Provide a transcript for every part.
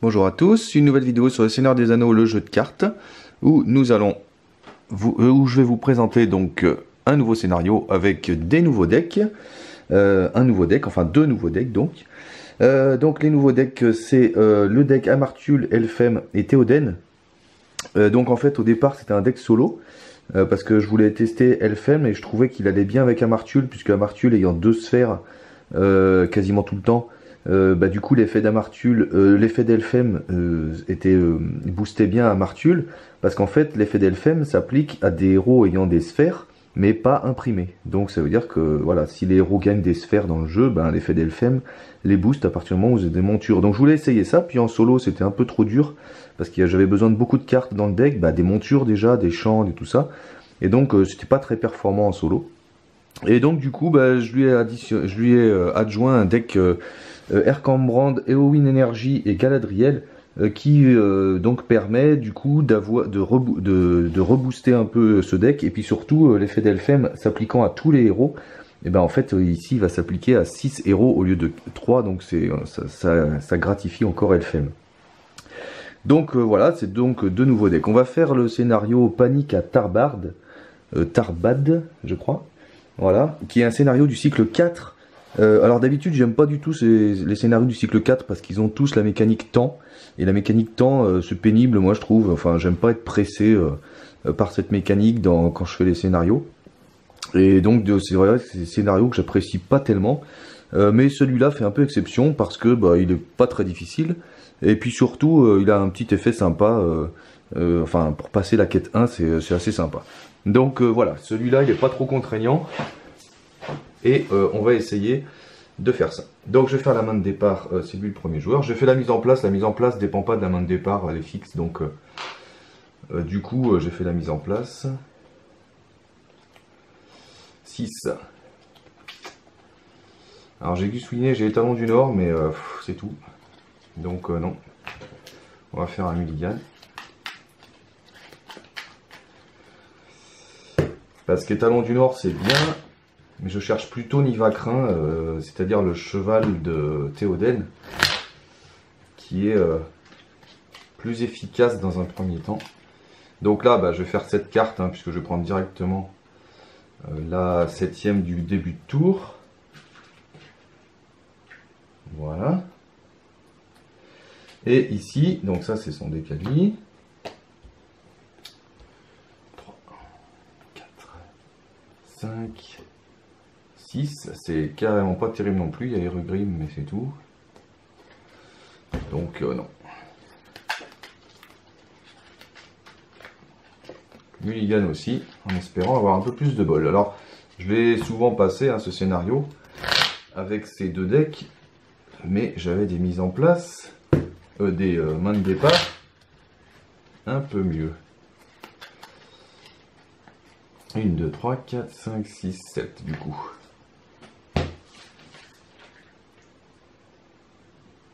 Bonjour à tous, une nouvelle vidéo sur le Seigneur des Anneaux, le jeu de cartes, où je vais vous présenter donc un nouveau scénario avec des nouveaux decks, enfin deux nouveaux decks donc. Donc les nouveaux decks, c'est le deck Amartul, Elfhem et Théoden. Donc en fait au départ c'était un deck solo, parce que je voulais tester Elfhem et je trouvais qu'il allait bien avec Amartul, puisque Amartul ayant deux sphères quasiment tout le temps. Du coup l'effet d'Amartul, l'effet d'Elfhem boostait bien Amartul, parce qu'en fait l'effet d'Elfhem s'applique à des héros ayant des sphères, mais pas imprimées. Donc ça veut dire que voilà, si les héros gagnent des sphères dans le jeu, l'effet d'Elfhem les booste à partir du moment où vous avez des montures. Donc je voulais essayer ça, puis en solo c'était un peu trop dur, parce que j'avais besoin de beaucoup de cartes dans le deck, des montures déjà, des champs et tout ça, et donc c'était pas très performant en solo. Et donc du coup je lui ai adjoint un deck Erkambrand, Eowyn Energy et Galadriel, qui donc permet du coup de rebooster un peu ce deck, et puis surtout l'effet d'Elfhem s'appliquant à tous les héros, et en fait ici il va s'appliquer à 6 héros au lieu de 3, donc ça gratifie encore Elfhem. Donc voilà, c'est donc deux nouveaux decks. On va faire le scénario Panique à Tarbad, je crois, voilà, qui est un scénario du cycle 4. Alors d'habitude j'aime pas du tout les scénarios du cycle 4 parce qu'ils ont tous la mécanique temps, et la mécanique temps c'est pénible, moi je trouve. Enfin j'aime pas être pressé par cette mécanique quand je fais les scénarios, et donc c'est vrai que c'est des scénarios que j'apprécie pas tellement, mais celui-là fait un peu exception parce que il est pas très difficile, et puis surtout il a un petit effet sympa, enfin pour passer la quête 1 c'est assez sympa. Donc voilà, celui-là il est pas trop contraignant, et on va essayer de faire ça. Donc je vais faire la main de départ, c'est lui le premier joueur. J'ai fait la mise en place dépend pas de la main de départ, elle est fixe, donc du coup j'ai fait la mise en place. 6. Alors j'ai Guswine, j'ai les Talons du Nord, mais c'est tout. Donc non, on va faire un mulligan. Parce que Talons du Nord c'est bien, mais je cherche plutôt Nivacrin, c'est-à-dire le cheval de Théoden, qui est plus efficace dans un premier temps. Donc là, je vais faire cette carte, puisque je vais prendre directement la 7ème du début de tour. Voilà. Et ici, donc ça c'est son deck à lui. 3, 4, 5... 6, c'est carrément pas terrible non plus, il y a Erugrim mais c'est tout. Donc non. Mulligan aussi, en espérant avoir un peu plus de bol. Alors, je vais souvent passer ce scénario avec ces deux decks, mais j'avais des mises en place, des mains de départ un peu mieux. 1, 2, 3, 4, 5, 6, 7 du coup.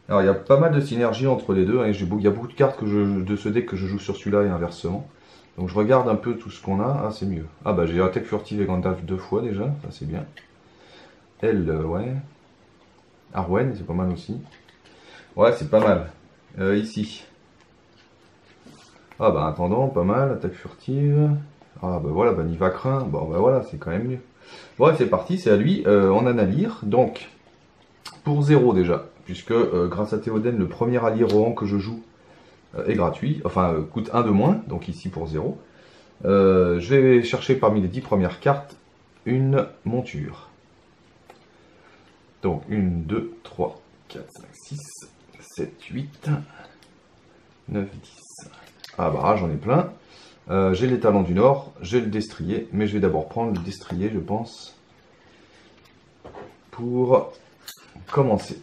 Alors il y a pas mal de synergie entre les deux, il y a beaucoup de cartes de ce deck que je joue sur celui-là et inversement. Donc je regarde un peu tout ce qu'on a, c'est mieux. J'ai attaque furtive et Gandalf 2 fois déjà, ça c'est bien. Elle, ouais. Arwen, c'est pas mal aussi. Ouais, c'est pas mal. Ici. Attendant, pas mal, attaque furtive. Voilà, Nivacrin, voilà, c'est quand même mieux. Bon, c'est parti, c'est à lui, on en a lire, donc, pour 0 déjà. Puisque grâce à Théoden, le premier allié Rohan que je joue est gratuit, enfin coûte 1 de moins, donc ici pour 0. Je vais chercher parmi les 10 premières cartes une monture. Donc 1, 2, 3, 4, 5, 6, 7, 8, 9, 10. J'en ai plein. J'ai les Talons du Nord, j'ai le destrier, mais je vais d'abord prendre le destrier, je pense, pour commencer.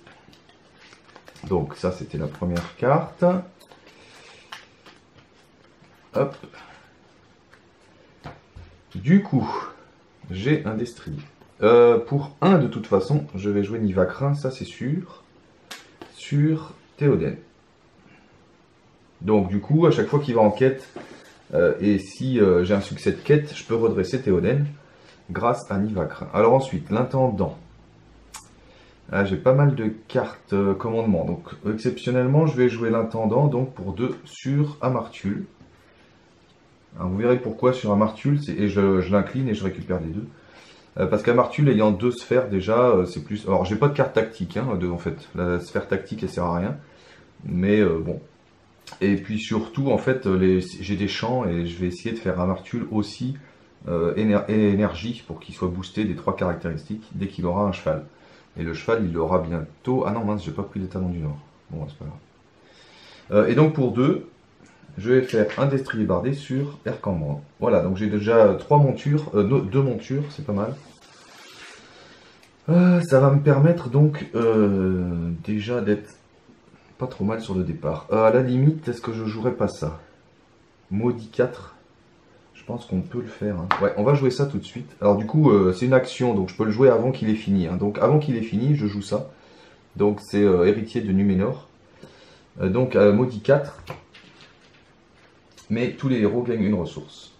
Donc ça c'était la première carte. Hop. Du coup, j'ai un destrier. Pour 1 de toute façon, je vais jouer Nivacrin, ça c'est sûr, sur Théoden. Donc du coup, à chaque fois qu'il va en quête, et si j'ai un succès de quête, je peux redresser Théoden grâce à Nivacrin. Alors ensuite, l'intendant. Ah, j'ai pas mal de cartes commandement. Donc, exceptionnellement, je vais jouer l'intendant donc pour 2 sur Amartul. Alors, vous verrez pourquoi sur Amartul, et je l'incline et je récupère les deux. Parce qu'Amartul ayant 2 sphères déjà, c'est plus. Alors, j'ai pas de carte tactique, hein, en fait. La sphère tactique, elle sert à rien. Mais bon. Et puis surtout, en fait, j'ai des champs et je vais essayer de faire Amartul aussi énergie pour qu'il soit boosté des 3 caractéristiques dès qu'il aura un cheval. Et le cheval, il l'aura bientôt. Ah non, mince, j'ai pas pris les talons du Nord. Bon, c'est pas grave. Et donc pour 2, je vais faire un destrier bardé sur Ercambran. Voilà, donc j'ai déjà 3 montures, 2 montures, c'est pas mal. Ça va me permettre donc déjà d'être pas trop mal sur le départ. À la limite, est-ce que je jouerais pas ça? Maudit 4. Je pense qu'on peut le faire. Hein. Ouais, on va jouer ça tout de suite. Alors du coup, c'est une action, donc je peux le jouer avant qu'il ait fini. Hein. Donc avant qu'il ait fini, je joue ça. Donc c'est héritier de Numénor. Donc maudit 4. Mais tous les héros gagnent une ressource.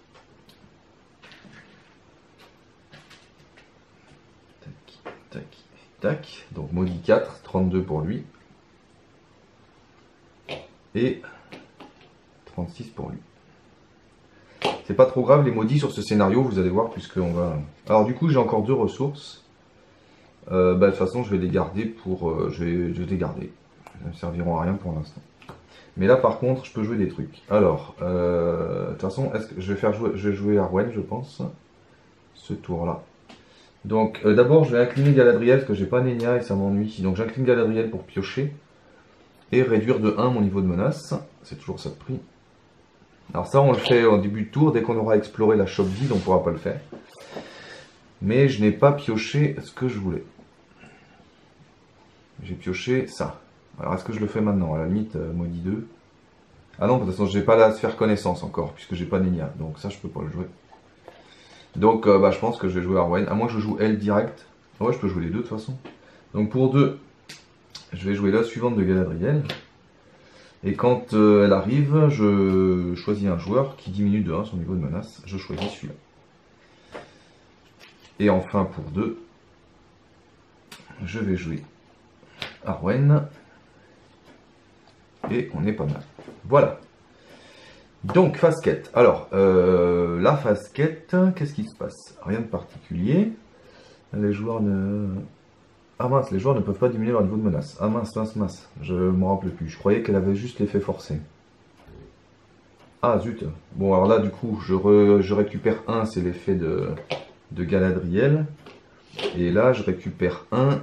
Tac, tac, tac. Donc maudit 4, 32 pour lui. Et 36 pour lui. C'est pas trop grave les maudits sur ce scénario, vous allez voir, puisqu'on va... Alors du coup, j'ai encore 2 ressources. De toute façon, je vais les garder pour... je vais les garder. Elles ne me serviront à rien pour l'instant. Mais là, par contre, je peux jouer des trucs. Alors, de toute façon, je vais jouer Arwen, je pense. Ce tour-là. Donc, d'abord, je vais incliner Galadriel, parce que j'ai pas Nenya et ça m'ennuie. Donc, j'incline Galadriel pour piocher. Et réduire de 1 mon niveau de menace. C'est toujours ça de prix. Alors ça, on le fait au début de tour. Dès qu'on aura exploré la shop vide, on ne pourra pas le faire. Mais je n'ai pas pioché ce que je voulais. J'ai pioché ça. Alors, est-ce que je le fais maintenant? À la limite, maudit 2. Ah non, de toute façon, je n'ai pas la sphère connaissance encore, puisque j'ai pas Nenya. Donc ça, je peux pas le jouer. Donc, je pense que je vais jouer Arwen. À moins que je joue elle direct. Ouais, je peux jouer les deux, de toute façon. Donc pour 2, je vais jouer la suivante de Galadriel. Et quand elle arrive, je choisis un joueur qui diminue de 1 son niveau de menace. Je choisis celui-là. Et enfin, pour 2, je vais jouer Arwen. Et on est pas mal. Voilà. Donc, phase quête. Alors, la phase quête, qu'est-ce qui se passe? Rien de particulier. Les joueurs ne... Ah mince, les joueurs ne peuvent pas diminuer leur niveau de menace. Ah mince, mince, mince. Je ne me rappelle plus. Je croyais qu'elle avait juste l'effet forcé. Ah zut. Bon, alors là, du coup, je récupère 1, c'est l'effet de Galadriel. Et là, je récupère 1,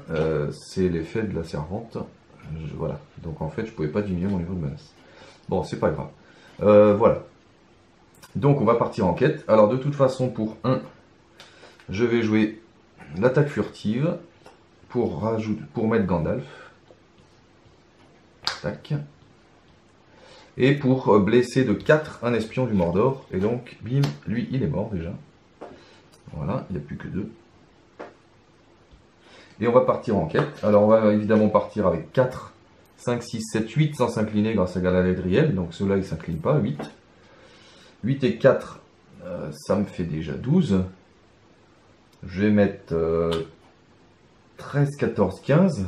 c'est l'effet de la servante. Voilà. Donc en fait, je ne pouvais pas diminuer mon niveau de menace. Bon, c'est pas grave. Voilà. Donc on va partir en quête. Alors de toute façon, pour 1, je vais jouer l'attaque furtive pour mettre Gandalf. Tac. Et pour blesser de 4 un espion du Mordor. Et donc, bim, lui, il est mort déjà. Voilà, il n'y a plus que 2. Et on va partir en quête. Alors on va évidemment partir avec 4, 5, 6, 7, 8 sans s'incliner grâce à Galadriel. Donc ceux-là, ils ne s'inclinent pas, 8. 8 et 4, ça me fait déjà 12. Je vais mettre 13, 14, 15.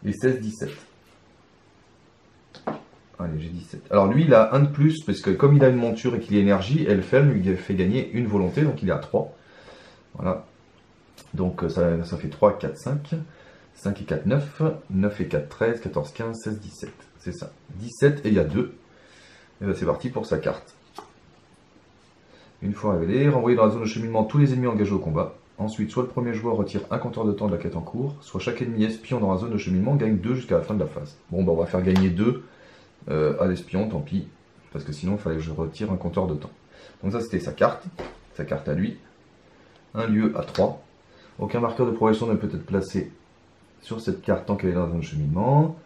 Et 16, 17. Allez, j'ai 17. Alors lui, il a 1 de plus, parce que comme il a une monture et qu'il est énergie, Elfhelm lui fait gagner une volonté, donc il est à 3. Voilà. Donc ça fait 3, 4, 5. 5 et 4, 9. 9 et 4, 13. 14, 15, 16, 17. C'est ça. 17 et il y a 2. Et bien c'est parti pour sa carte. Une fois révélé, renvoyer dans la zone de cheminement tous les ennemis engagés au combat. Ensuite, soit le premier joueur retire un compteur de temps de la quête en cours, soit chaque ennemi espion dans la zone de cheminement gagne 2 jusqu'à la fin de la phase. Bon, on va faire gagner 2 à l'espion, tant pis, parce que sinon il fallait que je retire un compteur de temps. Donc ça c'était sa carte à lui. Un lieu à 3. Aucun marqueur de progression ne peut être placé sur cette carte tant qu'elle est dans la zone de cheminement.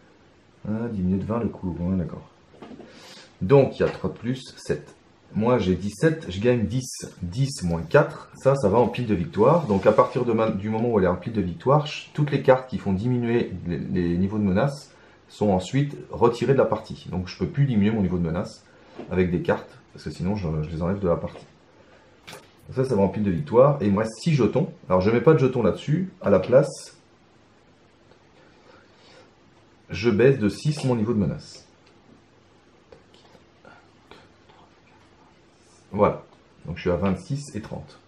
Diminuer de 20 le coût, bon, d'accord. Donc il y a 3 de plus, 7. Moi j'ai 17, je gagne 10. 10 moins 4, ça va en pile de victoire. Donc à partir du moment où elle est en pile de victoire, toutes les cartes qui font diminuer les niveaux de menace sont ensuite retirées de la partie. Donc je ne peux plus diminuer mon niveau de menace avec des cartes, parce que sinon je les enlève de la partie. Ça va en pile de victoire. Et il me reste 6 jetons. Alors je ne mets pas de jetons là-dessus. À la place, je baisse de 6 mon niveau de menace. Voilà. Donc je suis à 26 et 30.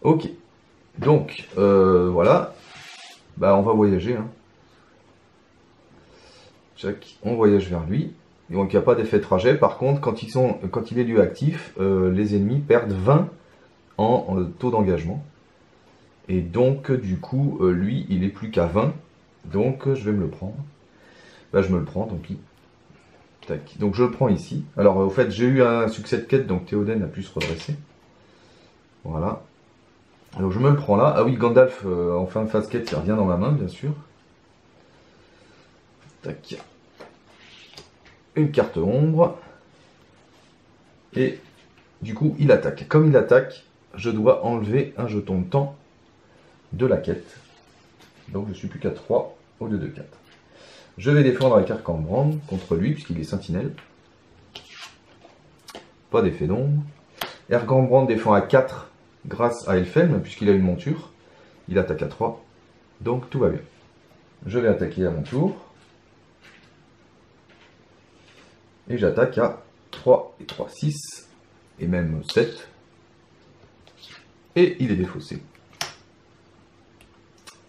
Ok. Donc, voilà. Bah, on va voyager. Hein. On voyage vers lui. Donc, il n'y a pas d'effet trajet. Par contre, quand il est lieu actif, les ennemis perdent 20 en taux d'engagement. Et donc, du coup, lui, il est plus qu'à 20. Donc, je vais me le prendre. Bah, je me le prends, tant pis. Tac. Donc, je le prends ici. Alors, au fait, j'ai eu un succès de quête, donc Théoden a pu se redresser. Voilà. Alors, je me le prends là. Ah oui, Gandalf, en fin de phase quête, il revient dans ma main, bien sûr. Tac. Une carte ombre. Et du coup, il attaque. Comme il attaque, je dois enlever un jeton de temps de la quête. Donc je suis plus qu'à 3 au lieu de 4. Je vais défendre avec Arcambrand contre lui, puisqu'il est sentinelle. Pas d'effet d'ombre. Arcambrand défend à 4 grâce à Elfhelm, puisqu'il a une monture. Il attaque à 3. Donc tout va bien. Je vais attaquer à mon tour. Et j'attaque à 3 et 3, 6. Et même 7. Et il est défaussé.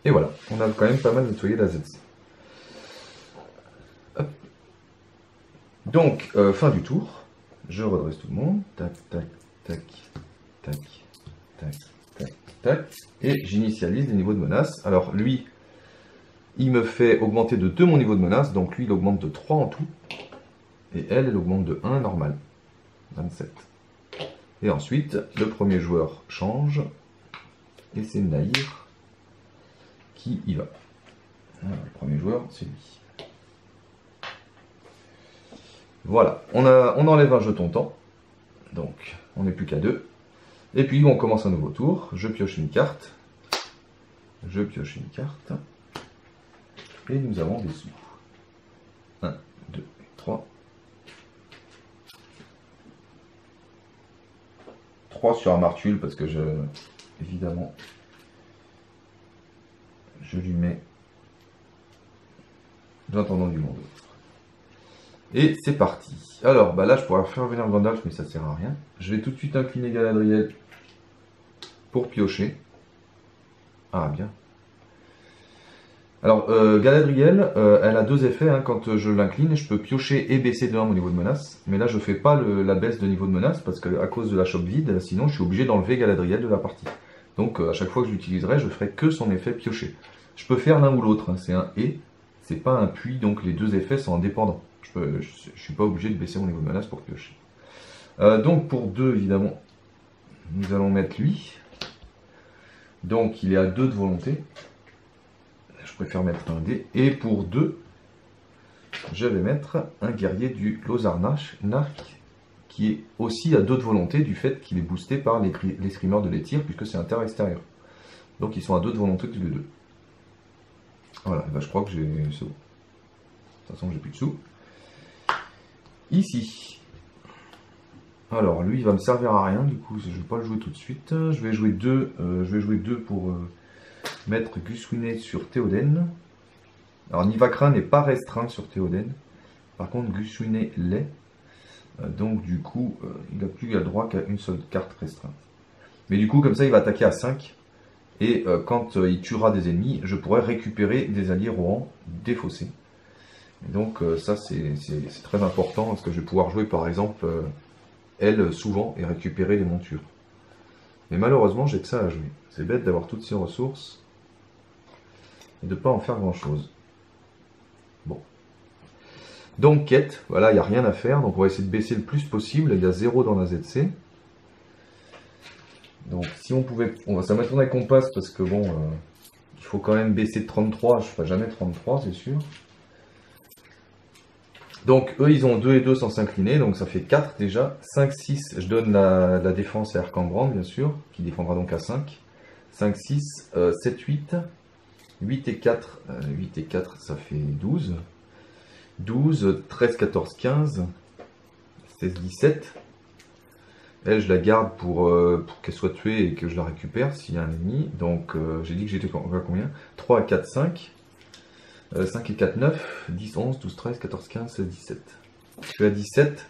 Et voilà, on a quand même pas mal nettoyé la ZC. Hop. Donc, fin du tour. Je redresse tout le monde. Tac, tac, tac, tac, tac, tac, tac. Et j'initialise les niveaux de menace. Alors, lui, il me fait augmenter de 2 mon niveau de menace. Donc, lui, il augmente de 3 en tout. Et elle augmente de 1 normal. 27. Et ensuite, le premier joueur change. Et c'est Nahir qui y va. Alors, le premier joueur, c'est lui. Voilà, on enlève un jeton temps. Donc, on n'est plus qu'à 2. Et puis, on commence un nouveau tour. Je pioche une carte. Je pioche une carte. Et nous avons des sous. 1, 2, 3. 3 sur un martul parce que évidemment, je lui mets l'intendant du monde. Et c'est parti. Alors, bah là, je pourrais faire venir Gandalf, mais ça sert à rien. Je vais tout de suite incliner Galadriel pour piocher. Ah, bien. Alors, Galadriel, elle a 2 effets. Hein. Quand je l'incline, je peux piocher et baisser de 1 mon niveau de menace. Mais là, je ne fais pas la baisse de niveau de menace parce qu'à cause de la chope vide, sinon, je suis obligé d'enlever Galadriel de la partie. Donc, à chaque fois que je l'utiliserai, je ferai que son effet piocher. Je peux faire l'un ou l'autre. Hein. C'est un et, c'est pas un puis, donc les 2 effets sont indépendants. Je ne suis pas obligé de baisser mon niveau de menace pour piocher. Donc, pour 2, évidemment, nous allons mettre lui. Donc, il est à 2 de volonté. Je préfère mettre un dé. Et pour 2, je vais mettre un guerrier du Lozarnach, qui est aussi à 2 de volonté du fait qu'il est boosté par les screamers de l'étire, puisque c'est inter-extérieur. Donc ils sont à 2 de volonté tous les deux. Voilà, ben, je crois que j'ai... C'est bon. De toute façon, j'ai plus de sous. Ici. Alors, lui, il va me servir à rien, du coup, je ne vais pas le jouer tout de suite. Je vais jouer 2, pour... mettre Guswine sur Théoden. Alors Nivakra n'est pas restreint sur Théoden. Par contre Guswine l'est. Donc du coup il n'a plus le droit qu'à une seule carte restreinte. Mais du coup comme ça il va attaquer à 5. Et quand il tuera des ennemis, je pourrai récupérer des alliés Rohan défaussés. Et donc ça c'est très important parce que je vais pouvoir jouer par exemple elle souvent et récupérer les montures. Mais malheureusement j'ai que ça à jouer. C'est bête d'avoir toutes ces ressources et de ne pas en faire grand chose. Bon. Donc quête, voilà, il n'y a rien à faire, donc on va essayer de baisser le plus possible, il y a 0 dans la ZC. Donc si on pouvait, ça m'étonnerait qu'on passe parce que bon, il faut quand même baisser de 33, je ne ferai jamais 33 c'est sûr. Donc eux ils ont 2 et 2 sans s'incliner, donc ça fait 4 déjà. 5, 6, je donne la défense à Arcambrand bien sûr, qui défendra donc à 5. 5, 6, 7, 8. 8 et 4, 8 et 4 ça fait 12. 12, 13, 14, 15, 16, 17. Elle, je la garde pour qu'elle soit tuée et que je la récupère s'il y a un ennemi. Donc, j'ai dit que j'étais à combien? 3, 4, 5. 5 et 4, 9. 10, 11, 12, 13, 14, 15, 16, 17. Je suis à 17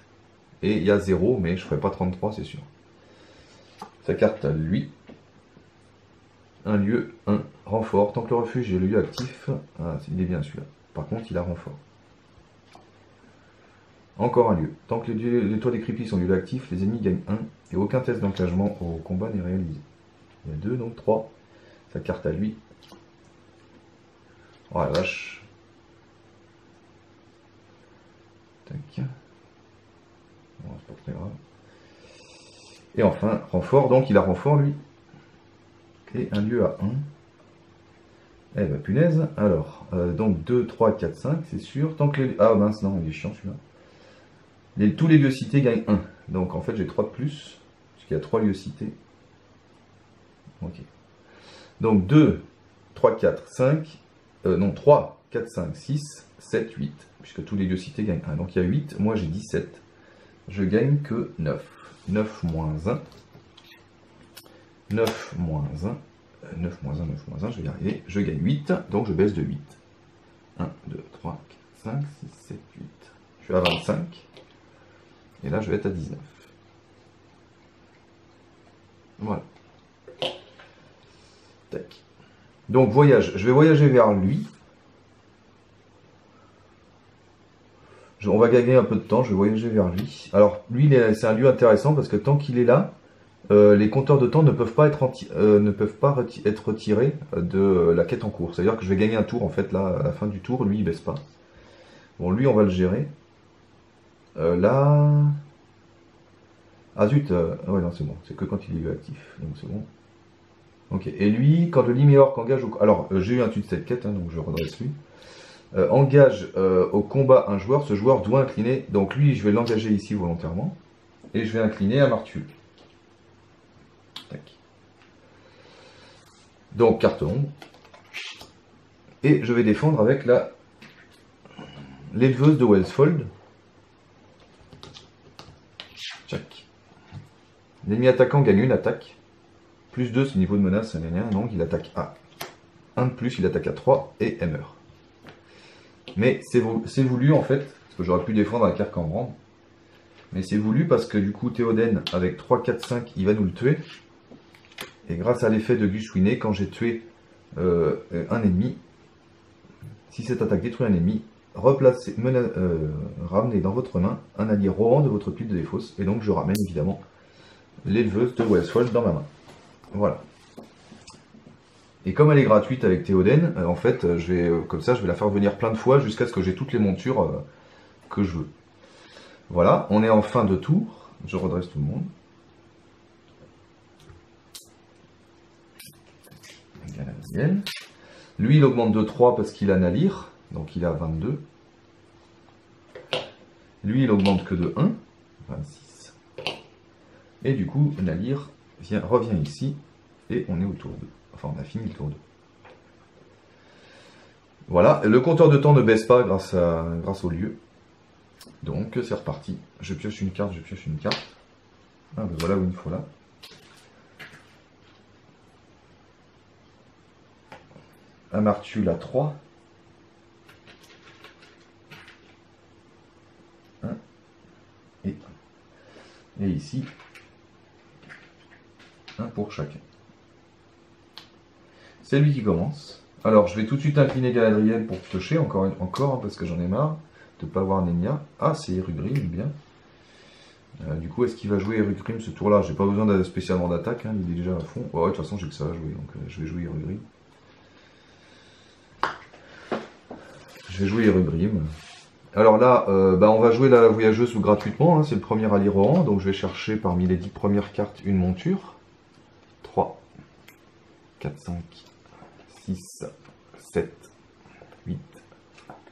et il y a 0, mais je ne ferai pas 33, c'est sûr. Sa carte à lui. Un lieu, un renfort. Tant que le refuge est le lieu actif, ah, il est bien celui-là. Par contre, il a renfort. Encore un lieu. Tant que les toits des crépis sont du lieu actif, les ennemis gagnent 1 et aucun test d'engagement au combat n'est réalisé. Il y a 2, donc 3. Sa carte à lui. Oh la vache. Tac. Bon, c'est pas très grave. Et enfin, renfort. Donc il a renfort lui. Et un lieu à 1. Eh ben punaise. Alors, donc 2, 3, 4, 5, c'est sûr. Tant que les... Ah mince, non, il est chiant celui-là. Tous les lieux cités gagnent 1. Donc en fait j'ai 3 de plus. Parce qu'il y a 3 lieux cités. Ok. Donc 2, 3, 4, 5. Non, 3, 4, 5, 6, 7, 8. Puisque tous les lieux cités gagnent 1. Donc il y a 8. Moi j'ai 17. Je gagne que 9. 9 moins 1. 9 moins 1. 9 moins 1, 9 moins 1, je vais y arriver. Je gagne 8, donc je baisse de 8. 1, 2, 3, 4, 5, 6, 7, 8. Je suis à 25. Et là, je vais être à 19. Voilà. Tac. Donc, voyage. Je vais voyager vers lui. On va gagner un peu de temps. Je vais voyager vers lui. Alors, lui, c'est un lieu intéressant parce que tant qu'il est là, les compteurs de temps ne peuvent pas être, être retirés de la quête en cours. C'est-à-dire que je vais gagner un tour, en fait, là, à la fin du tour. Lui, il baisse pas. Bon, lui, on va le gérer. Là... Ah zut, ouais, non, c'est bon. C'est que quand il est actif. Donc, c'est bon. Ok. Et lui, quand le Liméorc engage au... Alors, j'ai eu un tuto de cette quête, hein, donc je redresse lui. Engage au combat un joueur. Ce joueur doit incliner. Donc, lui, je vais l'engager ici volontairement. Et je vais incliner à Martul. Tac. Donc, carte ombre. Et je vais défendre avec l'éleveuse de Wellsfold. Tchac. L'ennemi attaquant gagne une attaque. Plus 2, c'est le niveau de menace, ça gagne 1. Donc, il attaque à 1 de plus, il attaque à 3 et elle meurt. Mais c'est voulu en fait, parce que j'aurais pu défendre avec Arcambrand. Mais c'est voulu parce que du coup, Théoden, avec 3, 4, 5, il va nous le tuer. Et grâce à l'effet de Gushwine, quand j'ai tué un ennemi, si cette attaque détruit un ennemi, ramenez dans votre main un allié Rohan de votre pile de défausse. Et donc je ramène évidemment l'éleveuse de Westfold dans ma main. Voilà. Et comme elle est gratuite avec Théoden, en fait, comme ça, je vais la faire venir plein de fois jusqu'à ce que j'ai toutes les montures que je veux. Voilà, on est en fin de tour. Je redresse tout le monde. Lui, il augmente de 3 parce qu'il a Nalir, donc il est à 22. Lui, il augmente que de 1, 26. Et du coup, Nalir revient ici, et on est au tour 2. Enfin, on a fini le tour 2. Voilà, le compteur de temps ne baisse pas grâce au lieu. Donc, c'est reparti. Je pioche une carte, je pioche une carte. Ah, ben voilà où il faut là. Amartul à 3. 1 et 1. Et ici, 1 pour chacun. C'est lui qui commence. Alors, je vais tout de suite incliner Galadriel pour piocher, encore parce que j'en ai marre de ne pas avoir Nenya. Ah, c'est Erugrim, bien. Du coup, est-ce qu'il va jouer Erugrim ce tour-là? J'ai pas besoin spécialement d'attaque, hein, il est déjà à fond. Ouais, de toute façon, j'ai que ça à jouer, donc je vais jouer Erugrim. Je vais jouer Erugrim. Alors là, on va jouer la voyageuse gratuitement, hein, c'est le premier allié Rohan, donc je vais chercher parmi les 10 premières cartes une monture. 3, 4, 5, 6, 7, 8,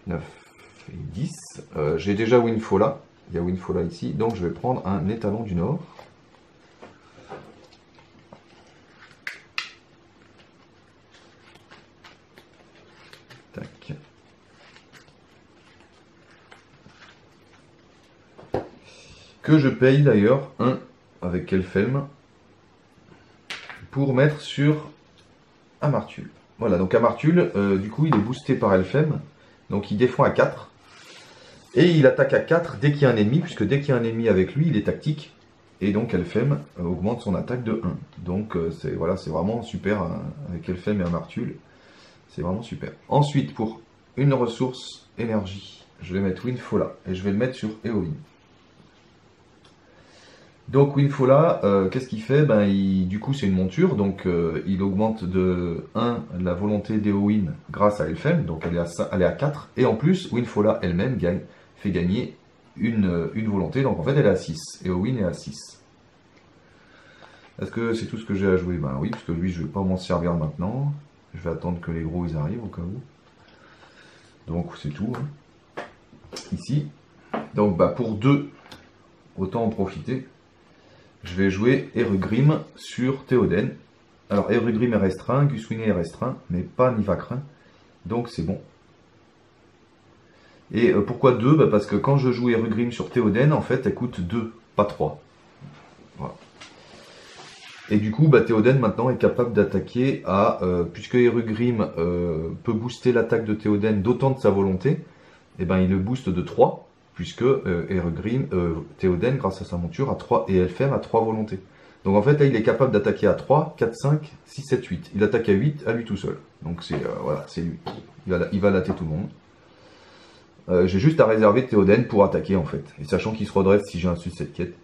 9 et 10. J'ai déjà Winfola, il y a Winfola ici, donc je vais prendre un étalon du Nord. Tac. Que je paye d'ailleurs un avec Elfhelm pour mettre sur Amartul. Voilà, donc Amartul, du coup, il est boosté par Elfhelm, donc il défend à 4. Et il attaque à 4 dès qu'il y a un ennemi, puisque dès qu'il y a un ennemi avec lui, il est tactique. Et donc Elfhelm augmente son attaque de 1. Donc c'est voilà, c'est vraiment super avec Elfhelm et Amartul. C'est vraiment super. Ensuite, pour une ressource énergie, je vais mettre Winfola et je vais le mettre sur Éowyn. Donc Winfola, qu'est-ce qu'il fait? Du coup, c'est une monture, donc il augmente de 1 la volonté d'Éowyn grâce à Elfhelm, donc elle est à 4. Et en plus, Winfola elle-même fait gagner une volonté, donc en fait elle est à 6. Éowyn est à 6. Est-ce que c'est tout ce que j'ai à jouer? Ben oui, parce que lui je vais pas m'en servir maintenant. Je vais attendre que les gros ils arrivent au cas où. Donc c'est tout. Hein. Ici. Donc pour 2, autant en profiter. Je vais jouer Erugrim sur Théoden. Alors Erugrim est restreint, Guswine est restreint, mais pas Nivacrin. Donc c'est bon. Et pourquoi 2? Parce que quand je joue Erugrim sur Théoden, en fait, elle coûte 2, pas 3. Voilà. Et du coup, Théoden maintenant est capable d'attaquer à... puisque Erugrim peut booster l'attaque de Théoden d'autant de sa volonté, et il le booste de 3, puisque Théoden, grâce à sa monture, a 3, et Elfhelm a 3 volontés. Donc en fait, là, il est capable d'attaquer à 3, 4, 5, 6, 7, 8. Il attaque à 8 à lui tout seul. Donc c'est voilà, c'est lui. Il va latter tout le monde. J'ai juste à réserver Théoden pour attaquer en fait. Et sachant qu'il se redresse si j'ai un succès de quête.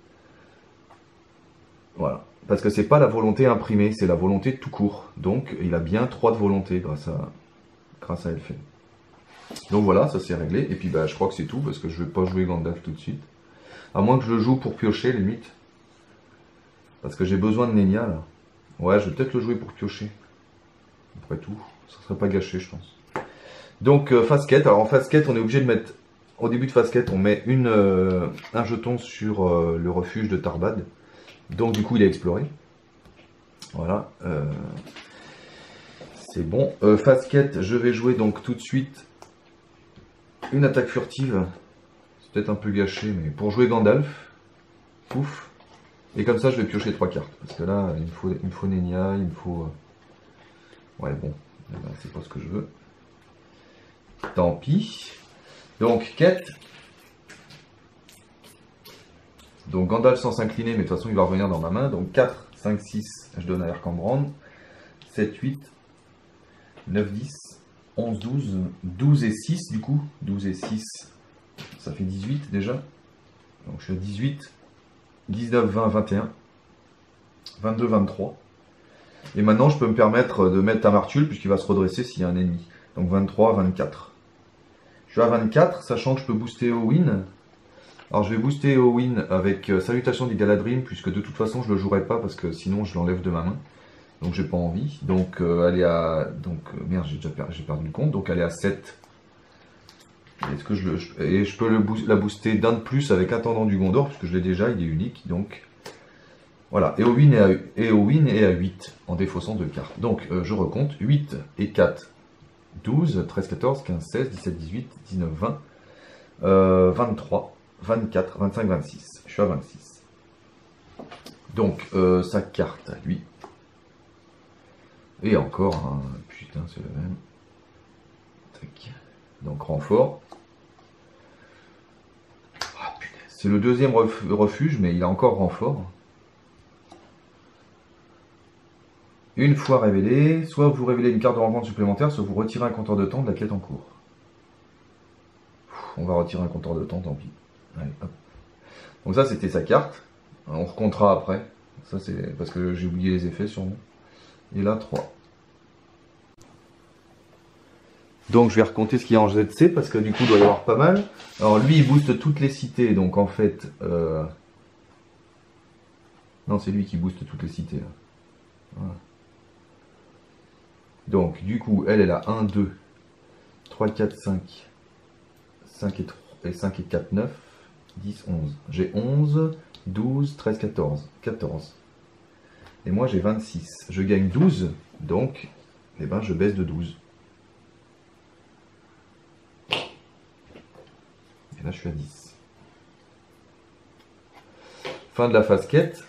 Voilà. Parce que c'est pas la volonté imprimée, c'est la volonté tout court. Donc il a bien 3 de volonté grâce à Elfhelm. Donc voilà, ça c'est réglé. Et puis je crois que c'est tout parce que je vais pas jouer Gandalf tout de suite. À moins que je le joue pour piocher limite. Parce que j'ai besoin de Nenya là. Ouais, je vais peut-être le jouer pour piocher. Après tout, ça serait pas gâché je pense. Donc phase quête. Alors en phase quête, on est obligé de mettre... Au début de phase quête, on met un jeton sur le refuge de Tarbad. Donc du coup, il est exploré. Voilà. C'est bon. Phase quête, je vais jouer donc tout de suite une attaque furtive. C'est peut-être un peu gâché, mais pour jouer Gandalf. Pouf. Et comme ça, je vais piocher 3 cartes. Parce que là, il me faut Nenya, il me faut... Ouais, bon. C'est pas ce que je veux. Tant pis. Donc, quête. Donc, Gandalf sans s'incliner, mais de toute façon, il va revenir dans ma main. Donc, 4, 5, 6, je donne à Erkambrand. 7, 8, 9, 10, 11, 12. 12 et 6, du coup. 12 et 6, ça fait 18 déjà. Donc, je suis à 18. 19, 20, 21. 22, 23. Et maintenant, je peux me permettre de mettre Amartul, puisqu'il va se redresser s'il y a un ennemi. Donc, 23, 24. Je suis à 24, sachant que je peux booster Éowyn. Alors, je vais booster Éowyn avec Salutation du Galadrim, puisque de toute façon, je ne le jouerai pas, parce que sinon, je l'enlève de ma main. Donc, j'ai pas envie. Donc, elle est à... Donc, merde, j'ai perdu le compte. Donc, elle est à 7. Est-ce que je peux la booster d'un de plus avec Intendant du Gondor, puisque je l'ai déjà, il est unique. Donc, voilà. Éowyn est à 8, en défaussant 2 cartes. Donc, je recompte. 8 et 4, 12, 13, 14, 15, 16, 17, 18, 19, 20, 23, 24, 25, 26. Je suis à 26. Donc, sa carte à lui. Et encore, hein, putain, c'est le même. Tac. Donc, renfort. Ah, putain. C'est le deuxième refuge, mais il a encore renfort. Une fois révélé, soit vous révélez une carte de rencontre supplémentaire, soit vous retirez un compteur de temps de la quête en cours. On va retirer un compteur de temps, tant pis. Allez, hop. Donc ça, c'était sa carte. On recomptera après. Ça, c'est parce que j'ai oublié les effets sûrement. Et là, 3. Donc je vais recompter ce qu'il y a en ZC, parce que du coup, il doit y avoir pas mal. Alors lui, il booste toutes les cités, donc en fait... Non, c'est lui qui booste toutes les cités. Là. Voilà. Donc, du coup, elle a 1, 2, 3, 4, 5, 5 et 3, et 5 et 4, 9, 10, 11. J'ai 11, 12, 13, 14. 14. Et moi, j'ai 26. Je gagne 12, donc, je baisse de 12. Et là, je suis à 10. Fin de la phase quête.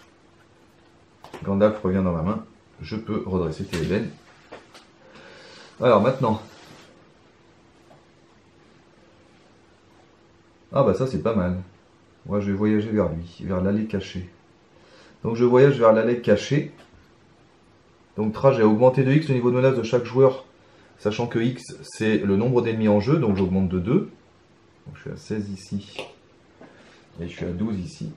Gandalf revient dans ma main. Je peux redresser Théoden. Alors maintenant. Ah bah ça c'est pas mal. Moi je vais voyager vers lui, vers l'allée cachée. Donc je voyage vers l'allée cachée. Donc trajet augmenté de X le niveau de menace de chaque joueur. Sachant que X c'est le nombre d'ennemis en jeu, donc j'augmente de 2. Donc je suis à 16 ici. Et je suis à 12 ici.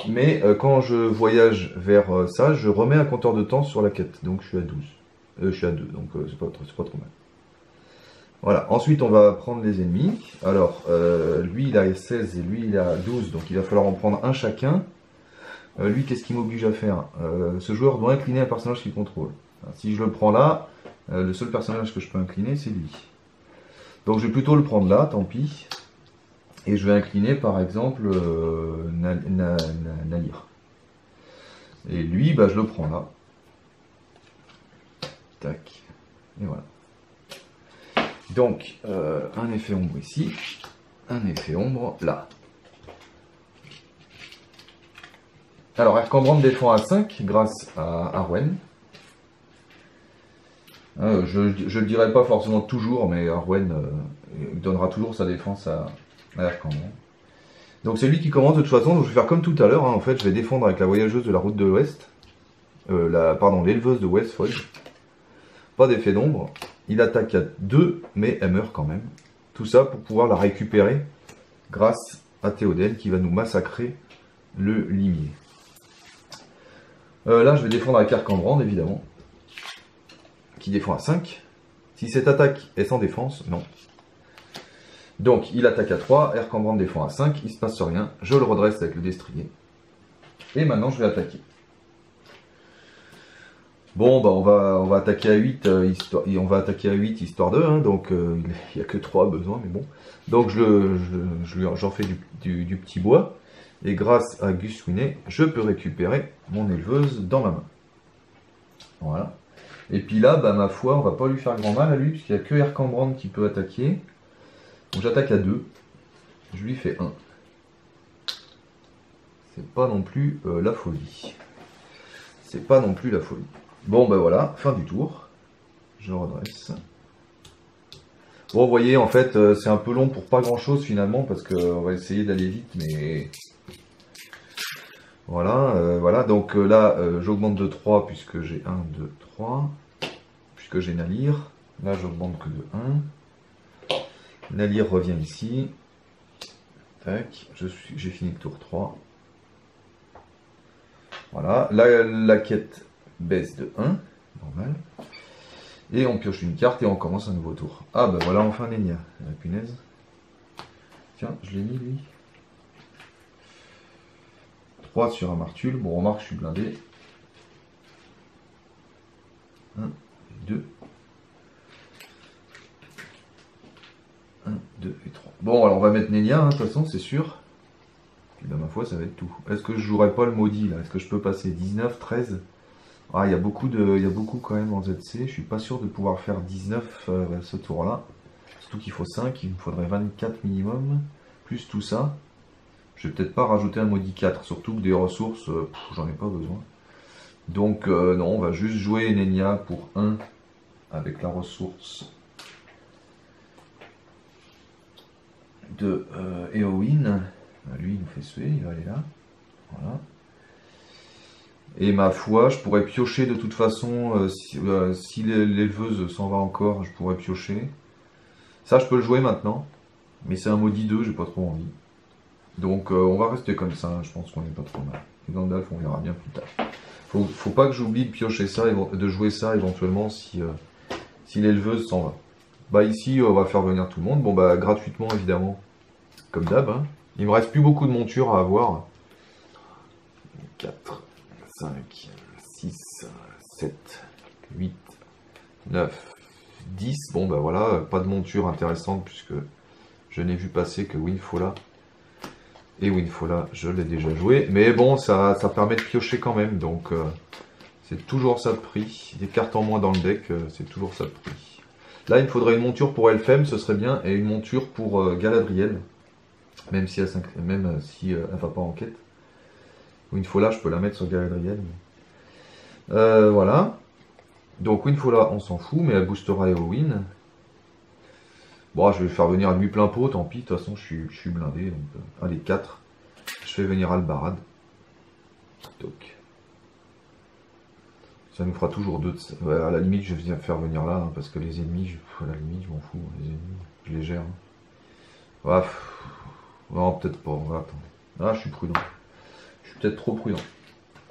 Mais quand je voyage vers ça, je remets un compteur de temps sur la quête. Donc je suis à 12. Je suis à 2, donc c'est pas trop mal. Voilà, ensuite on va prendre les ennemis. Alors, lui il a 16 et lui il a 12, donc il va falloir en prendre un chacun. Lui, qu'est-ce qu'il m'oblige à faire? Ce joueur doit incliner un personnage qu'il contrôle. Alors, si je le prends là, le seul personnage que je peux incliner, c'est lui. Donc je vais plutôt le prendre là, tant pis. Et je vais incliner par exemple Nalir. Et lui, bah, je le prends là. Tac. Et voilà. Donc, un effet ombre ici. Un effet ombre là. Alors, Erkambrand défend à 5 grâce à Arwen. Je ne le dirai pas forcément toujours, mais Arwen donnera toujours sa défense à Erkambrand. Donc c'est lui qui commence de toute façon, donc je vais faire comme tout à l'heure, hein. En fait je vais défendre avec la voyageuse de la route de l'Ouest, l'éleveuse de Westfold. Pas d'effet d'ombre, il attaque à 2, mais elle meurt quand même. Tout ça pour pouvoir la récupérer grâce à Théoden qui va nous massacrer le limier. Là je vais défendre avec Erkambrand évidemment, qui défend à 5. Si cette attaque est sans défense, non. Donc il attaque à 3, Erkambrand défend à 5, il se passe rien, je le redresse avec le destrier. Et maintenant je vais attaquer. Bon bah on va attaquer à 8 histoire de, hein, donc il n'y a que 3 besoin, mais bon. Donc j'en fais du petit bois, et grâce à Guswine, je peux récupérer mon éleveuse dans ma main. Voilà. Et puis là, bah ma foi, on va pas lui faire grand mal à lui, puisqu'il n'y a que Erkambrand qui peut attaquer. Donc j'attaque à 2, je lui fais 1. C'est pas non plus la folie. C'est pas non plus la folie. Bon ben voilà, fin du tour. Je redresse. Bon, vous voyez, en fait, c'est un peu long pour pas grand chose finalement, parce qu'on va essayer d'aller vite, mais... Voilà, voilà, donc là, j'augmente de 3, puisque j'ai 1, 2, 3. Puisque j'ai Nalir. Là, j'augmente que de 1. Nalir revient ici. Tac, j'ai fini le tour 3. Voilà, là la quête baisse de 1, normal. Et on pioche une carte et on commence un nouveau tour. Ah ben voilà enfin Nenya, la punaise. Tiens, je l'ai mis lui. 3 sur un Martul, bon remarque je suis blindé. 1, 2. 1, 2 et 3. Bon, alors on va mettre Nenya, hein, de toute façon, c'est sûr. Puis là, ma foi, ça va être tout. Est-ce que je jouerai pas le maudit, là? Est-ce que je peux passer 19, 13? Ah, il y a beaucoup quand même en ZC. Je suis pas sûr de pouvoir faire 19 ce tour-là. Surtout qu'il faut 5, il me faudrait 24 minimum. Plus tout ça. Je vais peut-être pas rajouter un maudit 4. Surtout que des ressources, j'en ai pas besoin. Donc, non, on va juste jouer Nenya pour 1 avec la ressource de Éowyn. Lui, il nous fait suer, il va aller là. Voilà. Et ma foi, je pourrais piocher de toute façon, si l'éleveuse s'en va encore, je pourrais piocher. Ça, je peux le jouer maintenant. Mais c'est un maudit 2, j'ai pas trop envie. Donc, on va rester comme ça, je pense qu'on est pas trop mal. Et Gandalf, on verra bien plus tard. Faut pas que j'oublie de piocher ça, de jouer ça éventuellement si l'éleveuse s'en va. Bah ici, on va faire venir tout le monde. Bon bah gratuitement évidemment, comme d'hab. Hein. Il me reste plus beaucoup de montures à avoir. 4, 5, 6, 7, 8, 9, 10. Bon bah voilà, pas de monture intéressante puisque je n'ai vu passer que Winfola. Et Winfola, je l'ai déjà joué. Mais bon, ça permet de piocher quand même. Donc c'est toujours ça de prix. Des cartes en moins dans le deck, c'est toujours ça de prix. Là, il me faudrait une monture pour Elfhem, ce serait bien. Et une monture pour Galadriel. Même si elle ne va pas en quête. Winfola, je peux la mettre sur Galadriel. Voilà. Donc Winfola, on s'en fout, mais elle boostera Eowyn. Bon, je vais faire venir lui plein pot, tant pis, de toute façon, je suis blindé. Donc, allez, 4. Je fais venir Albarad. Donc. Ça nous fera toujours 2. Ouais, à la limite, je vais faire venir là, hein, parce que les ennemis, à la limite, je m'en fous. Les ennemis, je les gère. Ouais, non, peut-être pas. Ouais, attends. Ah, je suis prudent. Je suis peut-être trop prudent.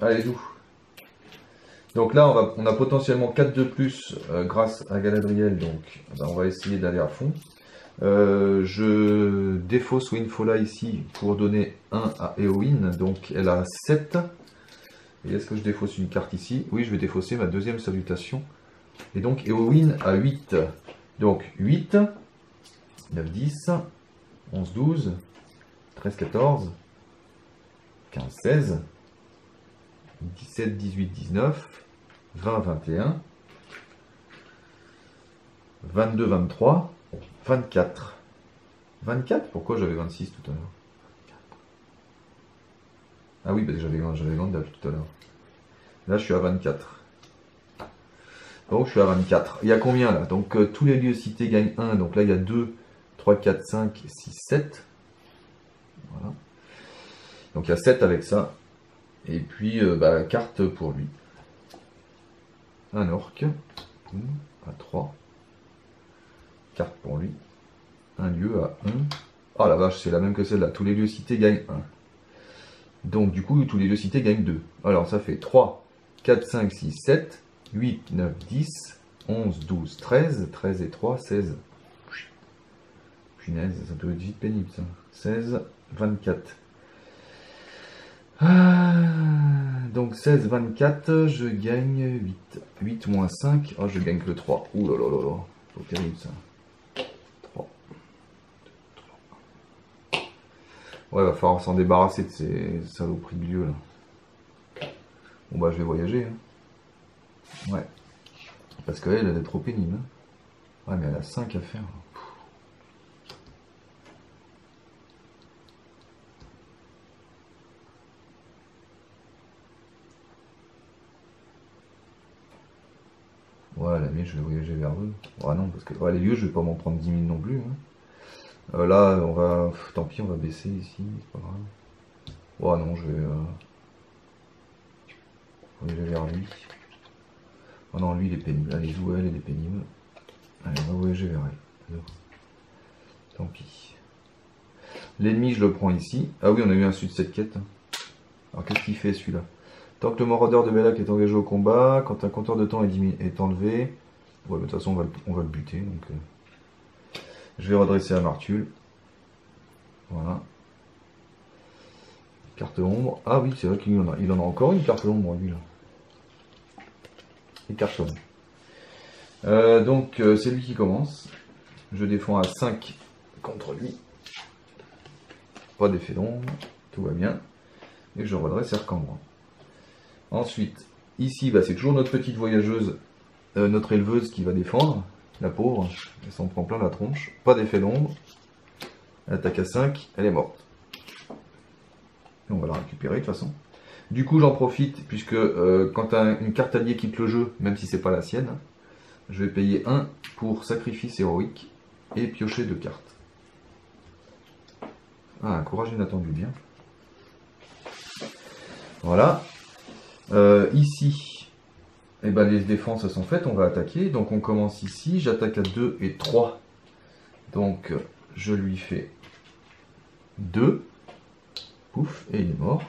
Allez, doux. Donc là, on a potentiellement 4 de plus grâce à Galadriel. Donc, ben, on va essayer d'aller à fond. Je défausse Winfola ici pour donner 1 à Eowyn. Donc, elle a 7. Et est-ce que je défausse une carte ici? Oui, je vais défausser ma deuxième salutation. Et donc, Eowyn a 8. Donc, 8, 9, 10, 11, 12, 13, 14, 15, 16, 17, 18, 19, 20, 21, 22, 23, 24. 24? Pourquoi j'avais 26 tout à l'heure? Ah oui, parce que j'avais Gandalf tout à l'heure. Là, je suis à 24. Donc, je suis à 24. Il y a combien là? Donc, tous les lieux cités gagnent 1. Donc là, il y a 2, 3, 4, 5, 6, 7. Voilà. Donc, il y a 7 avec ça. Et puis, bah, carte pour lui. Un orc. À 3. Carte pour lui. Un lieu à 1. Oh la vache, c'est la même que celle-là. Tous les lieux cités gagnent 1. Donc du coup, tous les lieux cités gagnent 2. Alors ça fait 3, 4, 5, 6, 7, 8, 9, 10, 11, 12, 13. 13 et 3, 16. Punaise, ça doit être vite pénible ça. 16, 24. Donc 16, 24, je gagne 8. 8 moins 5, oh je gagne que 3. Ouh là là là là, c'est terrible ça. 3. Ouais, va falloir s'en débarrasser de ces saloperies de lieux là. Bon bah je vais voyager. Hein. Ouais. Parce qu'elle, elle est trop pénible. Hein. Ouais mais elle a 5 à faire. Ouais, la mienne, je vais voyager vers eux. Ouais, non, parce que ouais, les lieux, je vais pas m'en prendre 10 000 non plus. Hein. Là, on va. Tant pis, on va baisser ici, c'est pas grave. Ouais, non, je vais. Voyager vers lui. Oh non, lui, il est pénible. Allez, où elle, est pénible. Allez, on va voyager vers elle. Tant pis. L'ennemi, je le prends ici. Ah oui, on a eu un sud cette quête. Alors, qu'est-ce qu'il fait celui-là? Tant que le maraudeur de Belak est engagé au combat, quand un compteur de temps est enlevé, ouais, de toute façon on va le buter. Donc, je vais redresser la Martule. Voilà. Carte ombre. Ah oui, c'est vrai qu'il en a. Il en a encore une carte ombre, lui là. Et carte ombre. Donc c'est lui qui commence. Je défends à 5 contre lui. Pas d'effet d'ombre. Tout va bien. Et je redresse Ercambre. Ensuite, ici, bah, c'est toujours notre petite voyageuse, notre éleveuse qui va défendre. La pauvre, elle s'en prend plein la tronche. Pas d'effet d'ombre. Elle attaque à 5, elle est morte. Et on va la récupérer de toute façon. Du coup, j'en profite, puisque quand une carte alliée quitte le jeu, même si c'est pas la sienne, je vais payer 1 pour sacrifice héroïque et piocher 2 cartes. Ah, un courage inattendu, bien. Voilà. Ici, eh ben, les défenses sont faites, on va attaquer. Donc on commence ici, j'attaque à 2 et 3. Donc je lui fais 2. Pouf, et il est mort.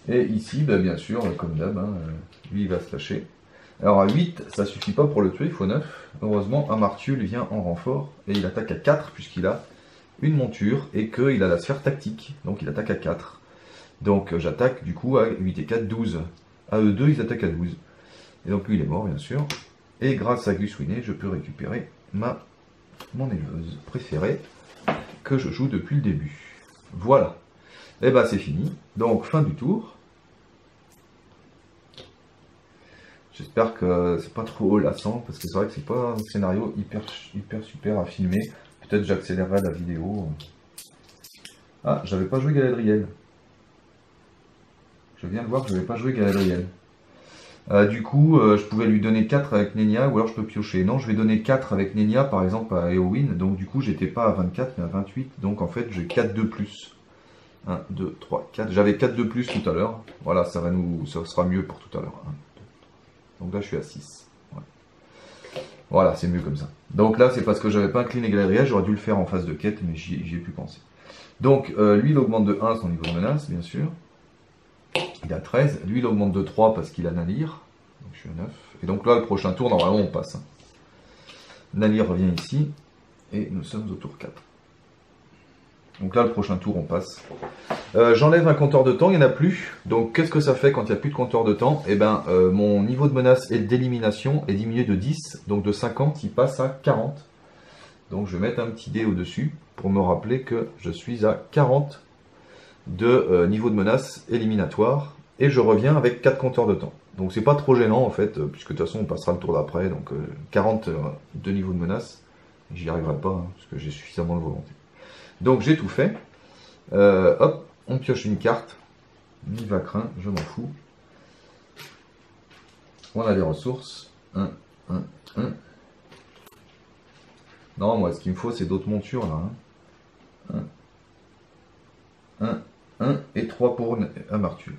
Et ici, bah, bien sûr, comme d'hab, hein, lui il va se lâcher. Alors à 8, ça suffit pas pour le tuer, il faut 9. Heureusement, un Martiul vient en renfort et il attaque à 4 puisqu'il a une monture et qu'il a la sphère tactique. Donc il attaque à 4. Donc j'attaque du coup à 8 et 4, 12. À eux deux, ils attaquent à 12. Et donc lui, il est mort, bien sûr. Et grâce à Guswine, je peux récupérer mon éleveuse préférée que je joue depuis le début. Voilà. Et bah c'est fini. Donc fin du tour. J'espère que c'est pas trop lassant, parce que c'est vrai que c'est pas un scénario hyper super à filmer. Peut-être j'accélérerai la vidéo. Ah, j'avais pas joué Galadriel. Je viens de voir que je n'avais pas joué Galadriel. Du coup, je pouvais lui donner 4 avec Nenya, ou alors je peux piocher. Non, je vais donner 4 avec Nenya, par exemple, à Éowyn. Donc du coup, j'étais pas à 24, mais à 28. Donc en fait, j'ai 4 de plus. 1, 2, 3, 4. J'avais 4 de plus tout à l'heure. Voilà, ça sera mieux pour tout à l'heure. Donc là, je suis à 6. Ouais. Voilà, c'est mieux comme ça. Donc là, c'est parce que j'avais pas incliné Galadriel. J'aurais dû le faire en phase de quête, mais j'y ai plus pensé. Donc, lui, il augmente de 1 son niveau de menace, bien sûr. Il a 13. Lui, il augmente de 3 parce qu'il a Nalir. Donc, je suis à 9. Et donc là, le prochain tour, normalement, on passe. Nalir revient ici. Et nous sommes au tour 4. Donc là, le prochain tour, on passe. J'enlève un compteur de temps, il n'y en a plus. Donc, qu'est-ce que ça fait quand il n'y a plus de compteur de temps? Eh bien, mon niveau de menace et d'élimination est diminué de 10. Donc, de 50, il passe à 40. Donc, je vais mettre un petit dé au-dessus pour me rappeler que je suis à 40 de niveau de menace éliminatoire. Et je reviens avec 4 compteurs de temps. Donc, c'est pas trop gênant, en fait, puisque de toute façon, on passera le tour d'après. Donc, 40 de niveau de menace, j'y arriverai pas, hein, parce que j'ai suffisamment de volonté. Donc, j'ai tout fait. Hop, on pioche une carte. Nivacrin, je m'en fous. On a des ressources. 1, 1, 1. Non, moi, ce qu'il me faut, c'est d'autres montures, là. 1, 1, 1 et 3 pour Amartul.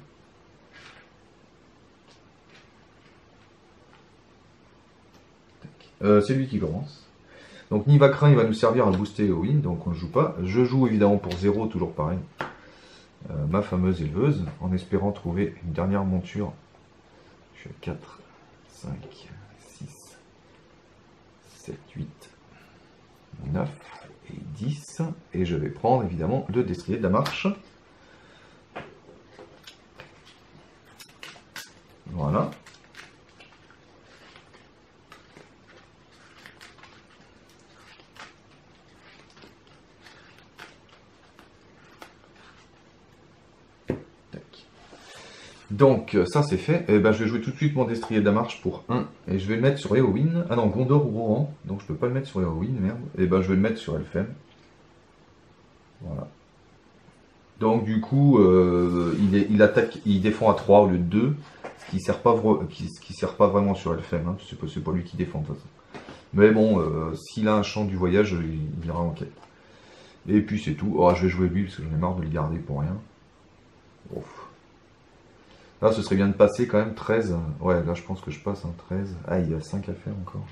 C'est lui qui commence. Donc, Nivacrin, il va nous servir à booster Éowyn, donc on ne joue pas. Je joue évidemment pour 0, toujours pareil. Ma fameuse éleveuse, en espérant trouver une dernière monture. Je suis à 4, 5, 6, 7, 8, 9 et 10. Et je vais prendre évidemment le destrier de la marche. Voilà. Donc ça c'est fait, et ben, je vais jouer tout de suite mon destrier de la marche pour 1, et je vais le mettre sur Éowyn, ah non, Gondor ou Rohan, donc je peux pas le mettre sur Éowyn, merde, et ben je vais le mettre sur Elfhem. Voilà. Donc du coup, il attaque, il défend à 3 au lieu de 2, ce qui sert pas vraiment sur Elfhem, hein, c'est pas lui qui défend de toute façon. Mais bon, s'il a un champ du voyage, il ira en quête. Et puis c'est tout, oh, je vais jouer lui parce que j'en ai marre de le garder pour rien. Ouf. Là, ce serait bien de passer quand même 13. Ouais, là, je pense que je passe en 13. Ah, il y a 5 à faire encore.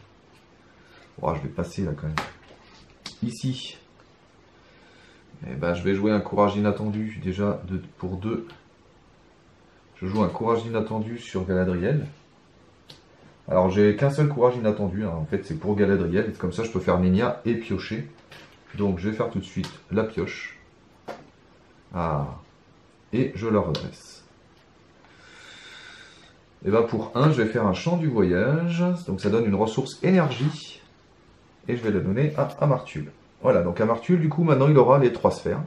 Oh, je vais passer là quand même. Ici. Eh ben, je vais jouer un courage inattendu déjà pour 2. Je joue un courage inattendu sur Galadriel. Alors, j'ai qu'un seul courage inattendu. Hein. En fait, c'est pour Galadriel. Et comme ça, je peux faire Nenya et piocher. Donc, je vais faire tout de suite la pioche. Ah. Et je la redresse. Et bien pour 1, je vais faire un champ du voyage. Donc ça donne une ressource énergie. Et je vais la donner à Amartul. Voilà, donc Amartul, du coup, maintenant il aura les 3 sphères.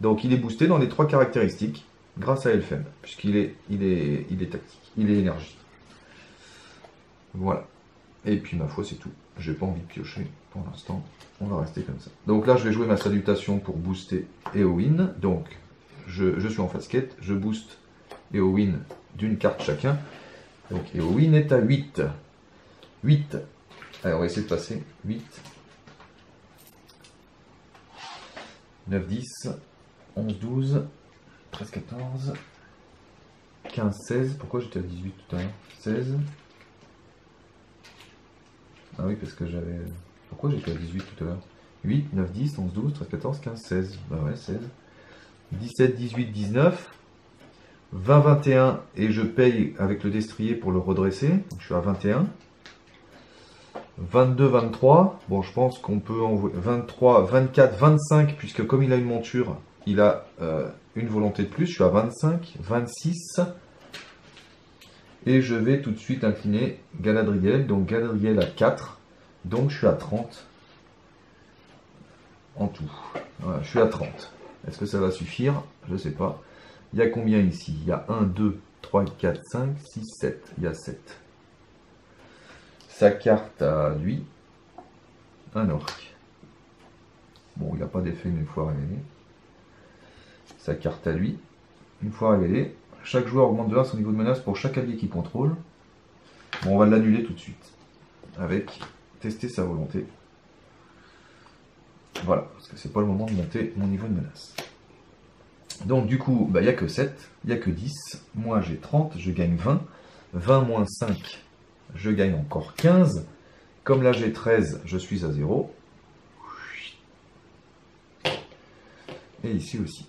Donc il est boosté dans les 3 caractéristiques grâce à Elfhem. Puisqu'il est tactique, il est énergie. Voilà. Et puis ma foi, c'est tout. J'ai pas envie de piocher pour l'instant. On va rester comme ça. Donc là, je vais jouer ma salutation pour booster Éowyn. Donc je suis en phase quête. Je booste Éowyn d'une carte chacun. Donc Éowyn est à 8. 8. Allez, on va essayer de passer. 8. 9, 10. 11, 12. 13, 14. 15, 16. Pourquoi j'étais à 18 tout à l'heure? 16. Ah oui, parce que j'avais... Pourquoi j'étais à 18 tout à l'heure? 8, 9, 10, 11, 12, 13, 14, 15, 16. Bah ouais, 16. 17, 18, 19. 20, 21, et je paye avec le destrier pour le redresser. Donc, je suis à 21. 22, 23. Bon, je pense qu'on peut envoyer 23, 24, 25, puisque comme il a une monture, il a une volonté de plus. Je suis à 25, 26. Et je vais tout de suite incliner Galadriel. Donc Galadriel à 4. Donc je suis à 30 en tout. Voilà, je suis à 30. Est-ce que ça va suffire? Je ne sais pas. Il y a combien ici? Il y a 1, 2, 3, 4, 5, 6, 7. Il y a 7. Sa carte à lui. Un orc. Bon, il n'a pas d'effet une fois révélé. Sa carte à lui. Une fois révélée. Chaque joueur augmente de 1 son niveau de menace pour chaque allié qu'il contrôle. Bon, on va l'annuler tout de suite. Avec tester sa volonté. Voilà, parce que c'est pas le moment de monter mon niveau de menace. Donc du coup, il n'y a que 7, il n'y a que 10. Moi j'ai 30, je gagne 20. 20 moins 5, je gagne encore 15. Comme là j'ai 13, je suis à 0. Et ici aussi.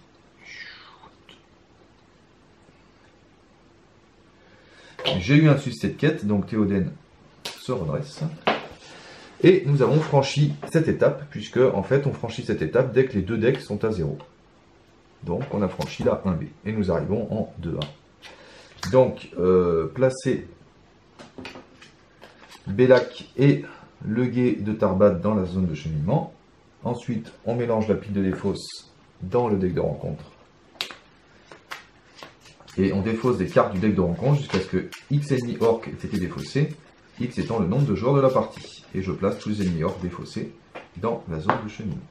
J'ai eu un succès de quête, donc Théoden se redresse. Et nous avons franchi cette étape, puisque en fait on franchit cette étape dès que les deux decks sont à 0. Donc on a franchi la 1B. Et nous arrivons en 2A. Donc placer Bellac et le guet de Tarbad dans la zone de cheminement. Ensuite on mélange la pile de défausse dans le deck de rencontre. Et on défausse des cartes du deck de rencontre jusqu'à ce que X ennemis orc ait été défaussé, X étant le nombre de joueurs de la partie. Et je place tous les ennemis orcs défaussés dans la zone de cheminement.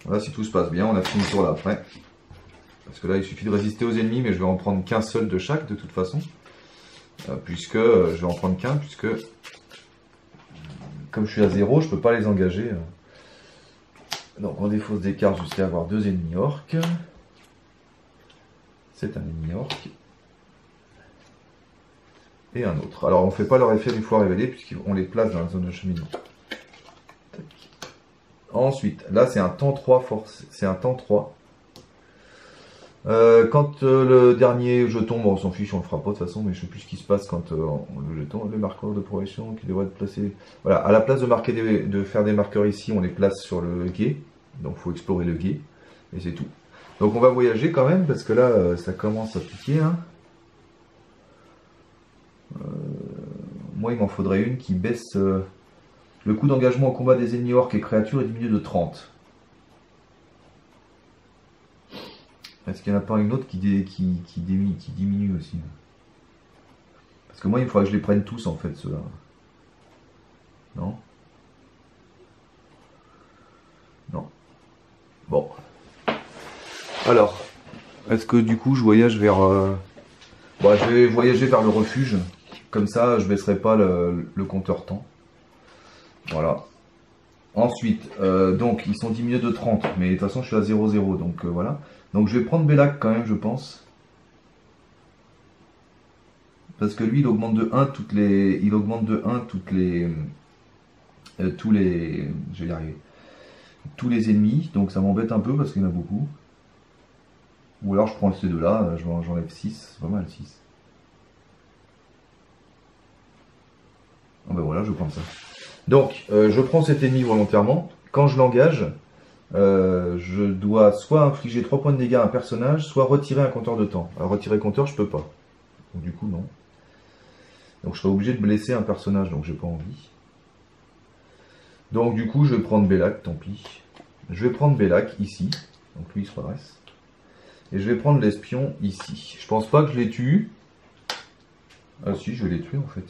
Voilà, si tout se passe bien, on a fini le tour là après. Parce que là, il suffit de résister aux ennemis, mais je vais en prendre qu'un seul de chaque de toute façon. Puisque je vais en prendre qu'un, puisque comme je suis à 0, je ne peux pas les engager. Donc on défausse des cartes jusqu'à avoir 2 ennemis orques. C'est un ennemi orc. Et un autre. Alors on ne fait pas leur effet une fois révélé, puisqu'on les place dans la zone de cheminement. Ensuite, là c'est un temps 3 force. C'est un temps 3. Quand le dernier jeton, bon, on s'en fiche, on le fera pas de toute façon, mais je sais plus ce qui se passe quand le jeton, le marqueur de progression qui devrait être placé. Voilà, à la place de marquer de faire des marqueurs ici, on les place sur le guet. Donc il faut explorer le guet, et c'est tout. Donc on va voyager quand même, parce que là ça commence à piquer. Hein. Moi il m'en faudrait une qui baisse le coût d'engagement au combat des ennemis orques et créatures est diminué de 30. Est-ce qu'il n'y en a pas une autre qui diminue aussi? Parce que moi, il faudrait que je les prenne tous, en fait, ceux-là. Non? Non. Bon. Alors, est-ce que du coup, je voyage vers... Bon, je vais voyager vers le refuge. Comme ça, je ne baisserai pas le compteur temps. Voilà. Ensuite, donc, ils sont diminués de 30. Mais de toute façon, je suis à 0,0. Donc, voilà. Donc je vais prendre Bellac quand même, je pense. Parce que lui, il augmente de 1 toutes les... Il augmente de 1 toutes les... tous les... Je vais y arriver. Tous les ennemis. Donc ça m'embête un peu parce qu'il y en a beaucoup. Ou alors je prends ces deux-là, j'enlève 6. C'est pas mal, 6. Ah ben voilà, je vais prendre ça. Donc, je prends cet ennemi volontairement. Quand je l'engage... je dois soit infliger 3 points de dégâts à un personnage, soit retirer un compteur de temps. Alors retirer compteur, je peux pas. Donc du coup, non. Donc je serai obligé de blesser un personnage, donc j'ai pas envie. Donc du coup, je vais prendre Bellac, tant pis. Je vais prendre Bellac ici. Donc lui, il se redresse. Et je vais prendre l'espion ici. Je pense pas que je les tue. Ah si, je vais les tuer en fait.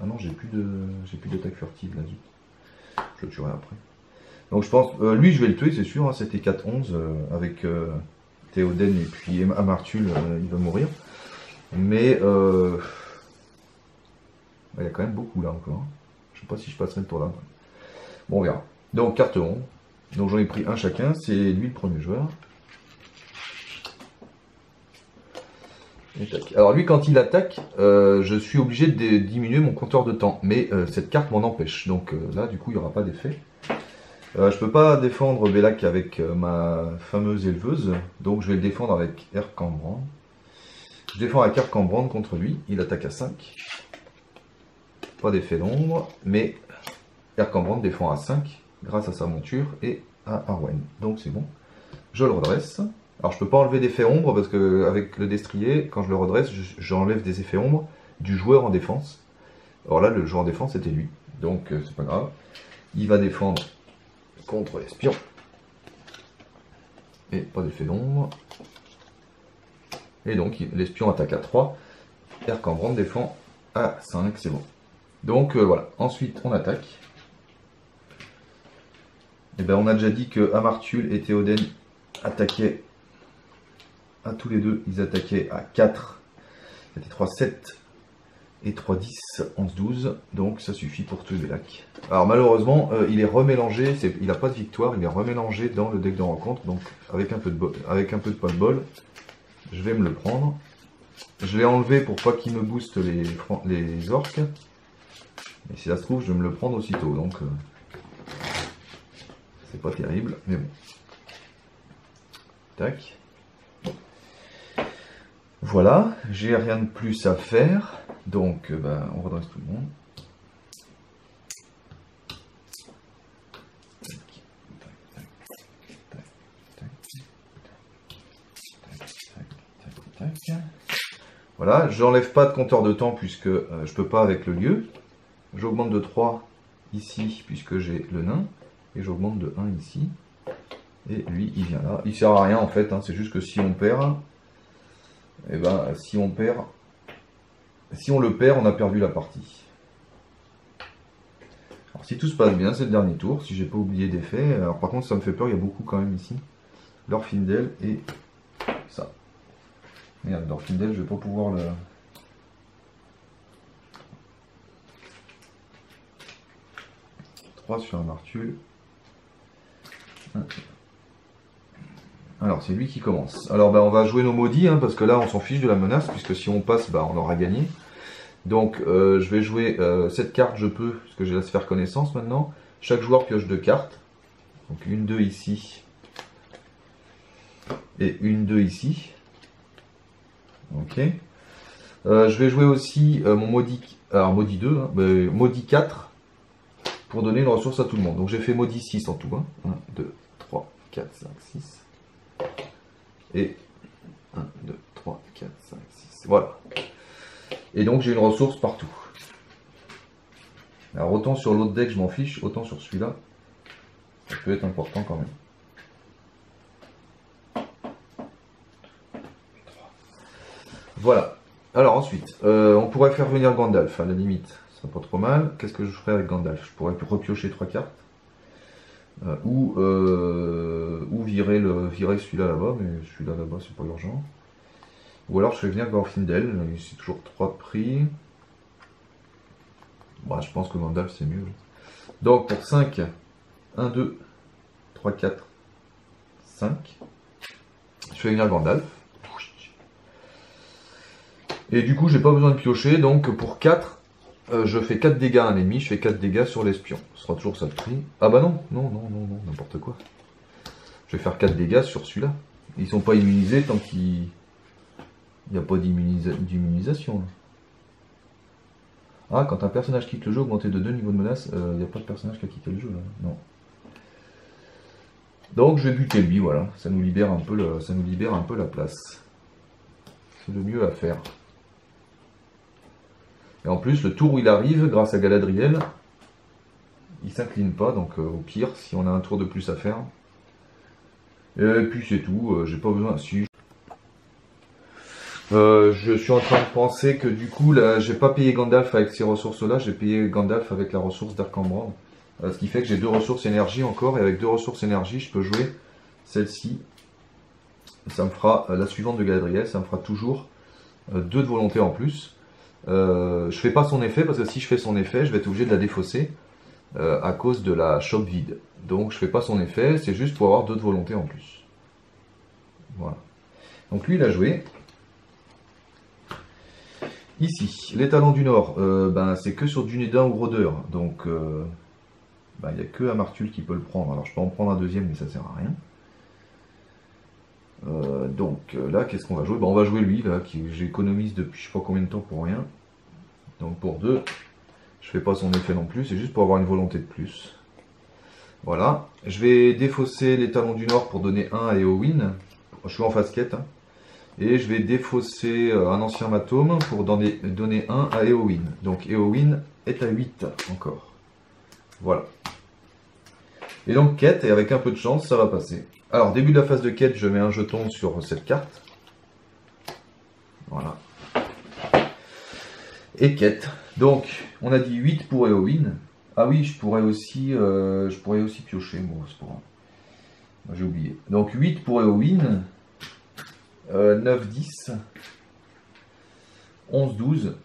Ah non, j'ai plus d'attaque furtive là. Je le tuerai après. Donc je pense, lui je vais le tuer c'est sûr, hein, c'était 4-11 avec Théoden et puis Amartul, il va mourir. Mais il y a quand même beaucoup là encore. Je sais pas si je passerai le tour là. Bon on verra. Donc carte 11. Donc j'en ai pris un chacun, c'est lui le premier joueur. Alors lui quand il attaque, je suis obligé de diminuer mon compteur de temps. Mais cette carte m'en empêche. Donc là du coup il n'y aura pas d'effet. Je peux pas défendre Bellac avec ma fameuse éleveuse, donc je vais le défendre avec Erkambrand. Je défends avec Erkambrand contre lui, il attaque à 5. Pas d'effet d'ombre, mais Erkambrand défend à 5 grâce à sa monture et à Arwen. Donc c'est bon. Je le redresse. Alors je peux pas enlever d'effet ombre parce que avec le destrier, quand je le redresse, j'enlève des effets ombre du joueur en défense. Alors là, le joueur en défense c'était lui, donc c'est pas grave. Il va défendre contre l'espion. Et pas d'effet d'ombre. Et donc l'espion attaque à 3. Erkambrand défend à 5, c'est bon. Donc voilà, ensuite on attaque. Et ben on a déjà dit que Amartul et Théoden attaquaient à tous les deux, ils attaquaient à 4. C'était 3, 7 et 3, 10, 11, 12. Donc ça suffit pour tuer Belak. Alors malheureusement, il est remélangé, il n'a pas de victoire, il est remélangé dans le deck de rencontre. Donc avec un peu de point de bol, je vais me le prendre. Je l'ai enlevé pour pas qu'il me booste les orques. Et si ça se trouve, je vais me le prendre aussitôt. Donc c'est pas terrible, mais bon. Tac. Voilà, j'ai rien de plus à faire, donc on redresse tout le monde. Voilà, j'enlève pas de compteur de temps puisque je peux pas avec le lieu. J'augmente de 3 ici puisque j'ai le nain, et j'augmente de 1 ici. Et lui, il vient là. Il sert à rien en fait, hein, c'est juste que si on perd... Et ben, si on le perd, on a perdu la partie. Alors, si tout se passe bien, c'est le dernier tour. Si j'ai pas oublié d'effet. Alors, par contre, ça me fait peur. Il y a beaucoup quand même ici. Glorfindel et ça. Merde, Glorfindel, je vais pas pouvoir le. 3 sur un Martul. Alors c'est lui qui commence. Alors on va jouer nos maudits, hein, parce que là on s'en fiche de la menace, puisque si on passe, on aura gagné. Donc je vais jouer cette carte, je peux, parce que j'ai la sphère connaissance maintenant. Chaque joueur pioche 2 cartes. Donc une 2 ici. Et une 2 ici. Ok. Je vais jouer aussi mon maudit, alors maudit 2, hein, maudit 4, pour donner une ressource à tout le monde. Donc j'ai fait maudit 6 en tout. Hein. 1, 2, 3, 4, 5, 6. Et 1, 2, 3, 4, 5, 6. Voilà. Et donc j'ai une ressource partout. Alors autant sur l'autre deck je m'en fiche, autant sur celui-là, ça peut être important quand même. Voilà. Alors ensuite, on pourrait faire venir Gandalf à la limite. Ça serait pas trop mal. Qu'est-ce que je ferais avec Gandalf? Je pourrais repiocher 3 cartes. Ou virer celui-là là-bas, mais celui-là là-bas c'est pas urgent. Ou alors je fais venir Glorfindel, c'est toujours 3 de prix. Bah, je pense que Gandalf c'est mieux. Donc pour 5, 1, 2, 3, 4, 5. Je fais venir Gandalf. Et du coup j'ai pas besoin de piocher, donc pour 4, je fais 4 dégâts à un ennemi, je fais 4 dégâts sur l'espion. Ce sera toujours ça de prix. Ah bah non, n'importe quoi. Je vais faire 4 dégâts sur celui-là. Ils sont pas immunisés tant qu'il n'y a pas d'immunisation. Ah, quand un personnage quitte le jeu, augmenté de 2 niveaux de menace, il n'y a pas de personnage qui a quitté le jeu là. Non. Donc je vais buter lui, voilà. Ça nous libère un peu la place. C'est le mieux à faire. Et en plus, le tour où il arrive, grâce à Galadriel, il s'incline pas, donc au pire, si on a un tour de plus à faire. Et puis c'est tout, j'ai pas besoin. Si. Je suis en train de penser que du coup, là, j'ai pas payé Gandalf avec ces ressources-là, j'ai payé Gandalf avec la ressource d'Archambrand. Ce qui fait que j'ai 2 ressources énergie encore, et avec 2 ressources énergie, je peux jouer celle-ci. Ça me fera la suivante de Galadriel, ça me fera toujours 2 de volonté en plus. Je fais pas son effet, parce que si je fais son effet, je vais être obligé de la défausser à cause de la chope vide. Donc je fais pas son effet, c'est juste pour avoir 2 de volonté en plus. Voilà. Donc lui il a joué. Ici, les talents du Nord, c'est que sur Dunédain ou Rôdeur. Donc il n'y a que Amartul qui peut le prendre. Alors je peux en prendre un deuxième, mais ça sert à rien. Donc là, qu'est-ce qu'on va jouer? On va jouer lui, là, que j'économise depuis je sais pas combien de temps pour rien. Donc pour 2, je fais pas son effet non plus, c'est juste pour avoir une volonté de plus. Voilà. Je vais défausser les talons du Nord pour donner 1 à Éowyn. Je suis en phase quête. Hein. Et je vais défausser un ancien matome pour donner 1 à Éowyn. Donc Éowyn est à 8 encore. Voilà. Et donc quête, et avec un peu de chance, ça va passer. Alors, début de la phase de quête, je mets un jeton sur cette carte. Voilà. Et quête. Donc, on a dit 8 pour Éowyn. Ah oui, je pourrais aussi piocher, bon, c'est pas grave. J'ai oublié. Donc 8 pour Eowyn, 9, 10, 11, 12,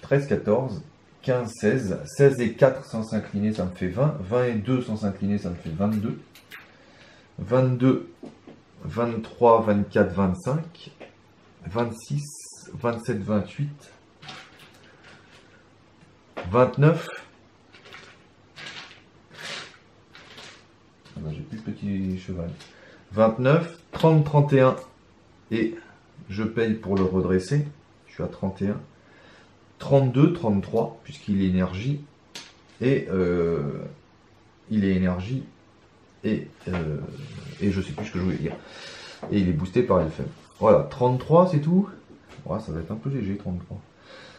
13, 14, 15, 16. 16 et 4 sans s'incliner, ça me fait 20. 20 et 2 sans s'incliner, ça me fait 22. 22, 23, 24, 25, 26, 27, 28, 29. Ah ben, j'ai plus le petit cheval. 29, 30, 31. Et je paye pour le redresser. Je suis à 31. 32, 33, puisqu'il est énergie. Et il est énergie. Et je sais plus ce que je voulais dire. Et il est boosté par LFM. Voilà, 33 c'est tout. Ouais, ça va être un peu léger, 33.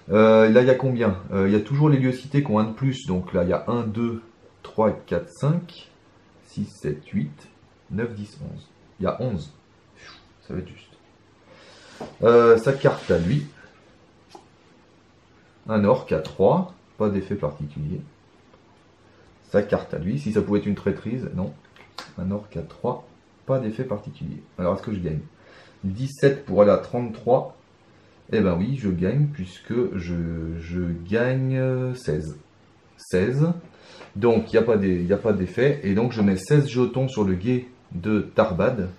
Là, il y a combien? Il y a toujours les lieux cités qui ont un de plus. Donc là, il y a 1, 2, 3, 4, 5, 6, 7, 8, 9, 10, 11. Il y a 11. Ça va être juste. Sa carte à lui. Un orc à 3. Pas d'effet particulier. Sa carte à lui. Si ça pouvait être une traîtrise, non. Un orc à 3. Pas d'effet particulier. Alors, est-ce que je gagne? 17 pour aller à 33. Eh ben oui, je gagne puisque je gagne 16. 16. Donc, il n'y a pas d'effet. Et donc, je mets 16 jetons sur le guet de Tarbad.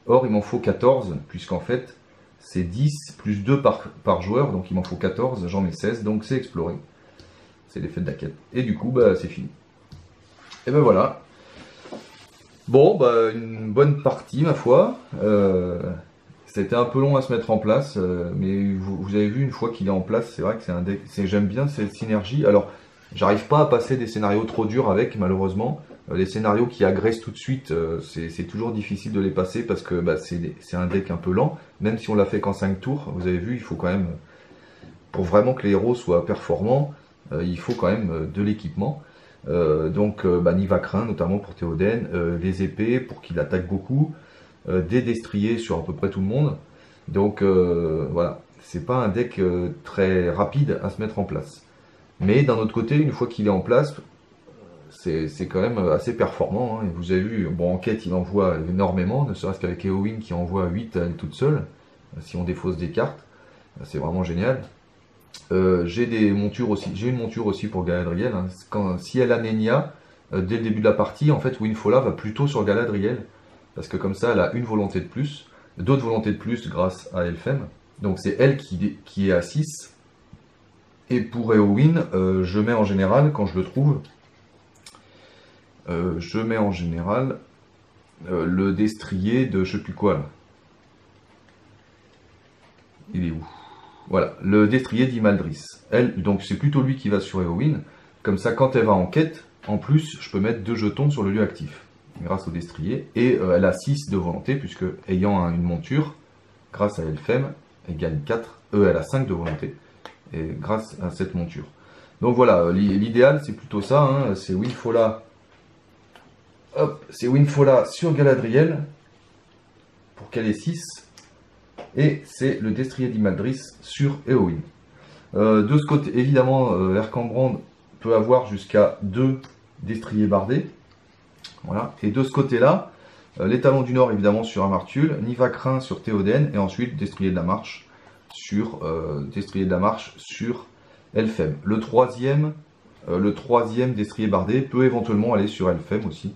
Or, il m'en faut 14, puisqu'en fait, c'est 10 plus 2 par joueur. Donc, il m'en faut 14. J'en mets 16. Donc, c'est exploré. C'est l'effet de la quête. Et du coup, bah, c'est fini. Et ben voilà. Bon, bah, une bonne partie, ma foi. C'était un peu long à se mettre en place, mais vous avez vu, une fois qu'il est en place, c'est vrai que c'est un deck. J'aime bien cette synergie. Alors, j'arrive pas à passer des scénarios trop durs avec, malheureusement. Les scénarios qui agressent tout de suite, c'est toujours difficile de les passer parce que bah, c'est un deck un peu lent. Même si on l'a fait qu'en 5 tours, vous avez vu, il faut quand même, pour vraiment que les héros soient performants, il faut quand même de l'équipement. Donc bah, Nivacrin notamment pour Théoden, les épées pour qu'il attaque beaucoup, des destriers sur à peu près tout le monde. Donc voilà, c'est pas un deck très rapide à se mettre en place. Mais d'un autre côté, une fois qu'il est en place, c'est quand même assez performant. Hein. Et vous avez vu, bon en quête il envoie énormément, ne serait-ce qu'avec Eowyn qui envoie 8 à elle toute seule, si on défausse des cartes, c'est vraiment génial. J'ai des montures aussi. J'ai une monture aussi pour Galadriel. Hein. Si elle a Nenya, dès le début de la partie, en fait, Winfola va plutôt sur Galadriel. Parce que comme ça, elle a une volonté de plus, d'autres volontés de plus grâce à Elfem. Donc c'est elle qui est à 6. Et pour Eowyn, je mets en général, quand je le trouve, je mets en général le destrier de je sais plus quoi là. Il est où? Voilà, le destrier d'Imaldris. Elle, donc c'est plutôt lui qui va sur Eowyn. Comme ça, quand elle va en quête, en plus, je peux mettre 2 jetons sur le lieu actif, grâce au destrier. Et elle a 6 de volonté, puisque ayant une monture, grâce à Elfem, elle gagne 4. Elle a 5 de volonté, et grâce à cette monture. Donc voilà, l'idéal c'est plutôt ça, hein, c'est Winfola. Hop, c'est Winfola sur Galadriel, pour qu'elle ait 6. Et c'est le destrier d'Imaldris sur Eowyn. De ce côté, évidemment, Erkambrand peut avoir jusqu'à 2 destriers bardés. Voilà. Et de ce côté-là, les talons du Nord, évidemment, sur Amartul, Nivacrin sur Théoden, et ensuite destrier de la marche sur Elfem. Le troisième destrier bardé peut éventuellement aller sur Elfem aussi.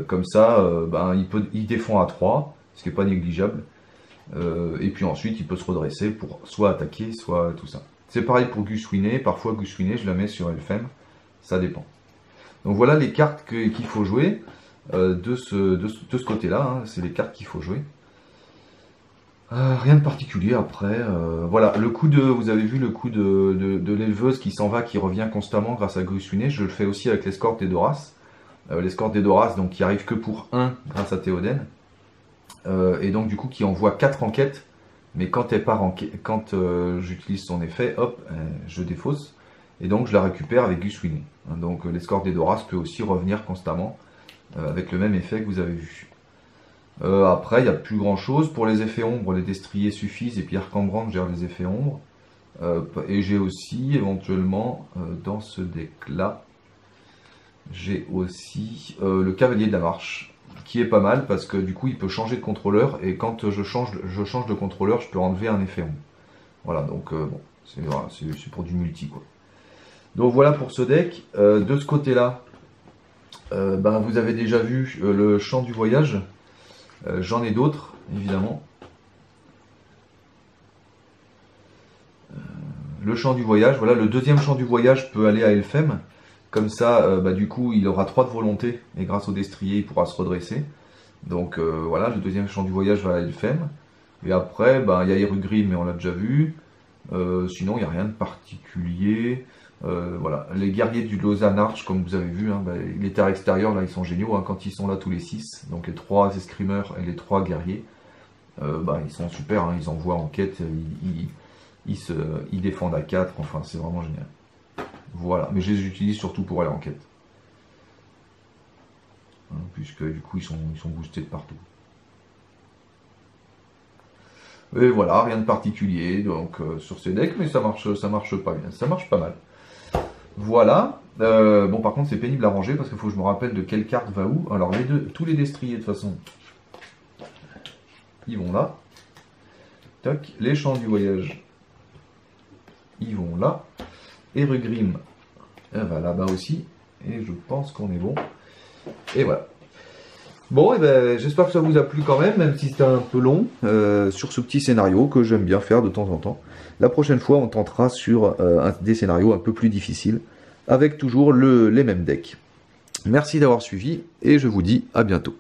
Comme ça, il défend à 3, ce qui n'est pas négligeable. Et puis ensuite il peut se redresser pour soit attaquer, soit tout ça. C'est pareil pour Guswine, parfois Guswine je la mets sur Elfem, ça dépend. Donc voilà les cartes qu'il faut jouer de ce côté-là, hein, c'est les cartes qu'il faut jouer. Rien de particulier après, voilà, le coup de, vous avez vu le coup de l'éleveuse qui s'en va, qui revient constamment grâce à Guswine, je le fais aussi avec l'escorte d'Edoras. L'escorte d'Edoras donc qui arrive que pour 1 grâce à Théoden. Et donc du coup qui envoie 4 enquêtes, mais quand elle part quand j'utilise son effet, hop, je défausse, et donc je la récupère avec Guswine. Donc l'escorte d'Edoras peut aussi revenir constamment, avec le même effet que vous avez vu. Après, il n'y a plus grand chose. Pour les effets ombres, les destriers suffisent, et puis Erkambrand gère les effets ombres. Et j'ai aussi éventuellement dans ce deck là, J'ai aussi le Cavalier de la Marche, qui est pas mal parce que du coup il peut changer de contrôleur et quand je change de contrôleur, je peux enlever un effet. Voilà, donc bon, c'est pour du multi quoi. Donc voilà pour ce deck. De ce côté-là, ben, vous avez déjà vu le champ du voyage. J'en ai d'autres, évidemment. Le champ du voyage, voilà, le deuxième champ du voyage peut aller à Elfhem. Comme ça, bah, du coup, il aura 3 de volonté, et grâce au destrier, il pourra se redresser. Donc voilà, le deuxième champ du voyage va à Elfhem. Et après, bah, il y a Erugrim, mais on l'a déjà vu. Sinon, il n'y a rien de particulier. Voilà, les guerriers du Lausanne Arch, comme vous avez vu, hein, bah, les terres extérieures, là, ils sont géniaux, hein, quand ils sont là tous les 6. Donc les 3 escrimeurs et les 3 guerriers, bah, ils sont super, hein, ils envoient en quête, ils défendent à 4, enfin, c'est vraiment génial. Voilà, mais je les utilise surtout pour aller en quête. Hein, puisque du coup, ils sont boostés de partout. Et voilà, rien de particulier donc sur ces decks, mais ça marche pas bien, ça marche pas mal. Voilà. Bon, par contre, c'est pénible à ranger parce qu'il faut que je me rappelle de quelle carte va où. Alors, tous les destriers, de toute façon, ils vont là. Toc. Les champs du voyage, ils vont là. Erugrim, va là-bas aussi. Et je pense qu'on est bon. Et voilà. Bon, et ben, j'espère que ça vous a plu quand même si c'était un peu long, sur ce petit scénario que j'aime bien faire de temps en temps. La prochaine fois, on tentera sur des scénarios un peu plus difficiles, avec toujours les mêmes decks. Merci d'avoir suivi, et je vous dis à bientôt.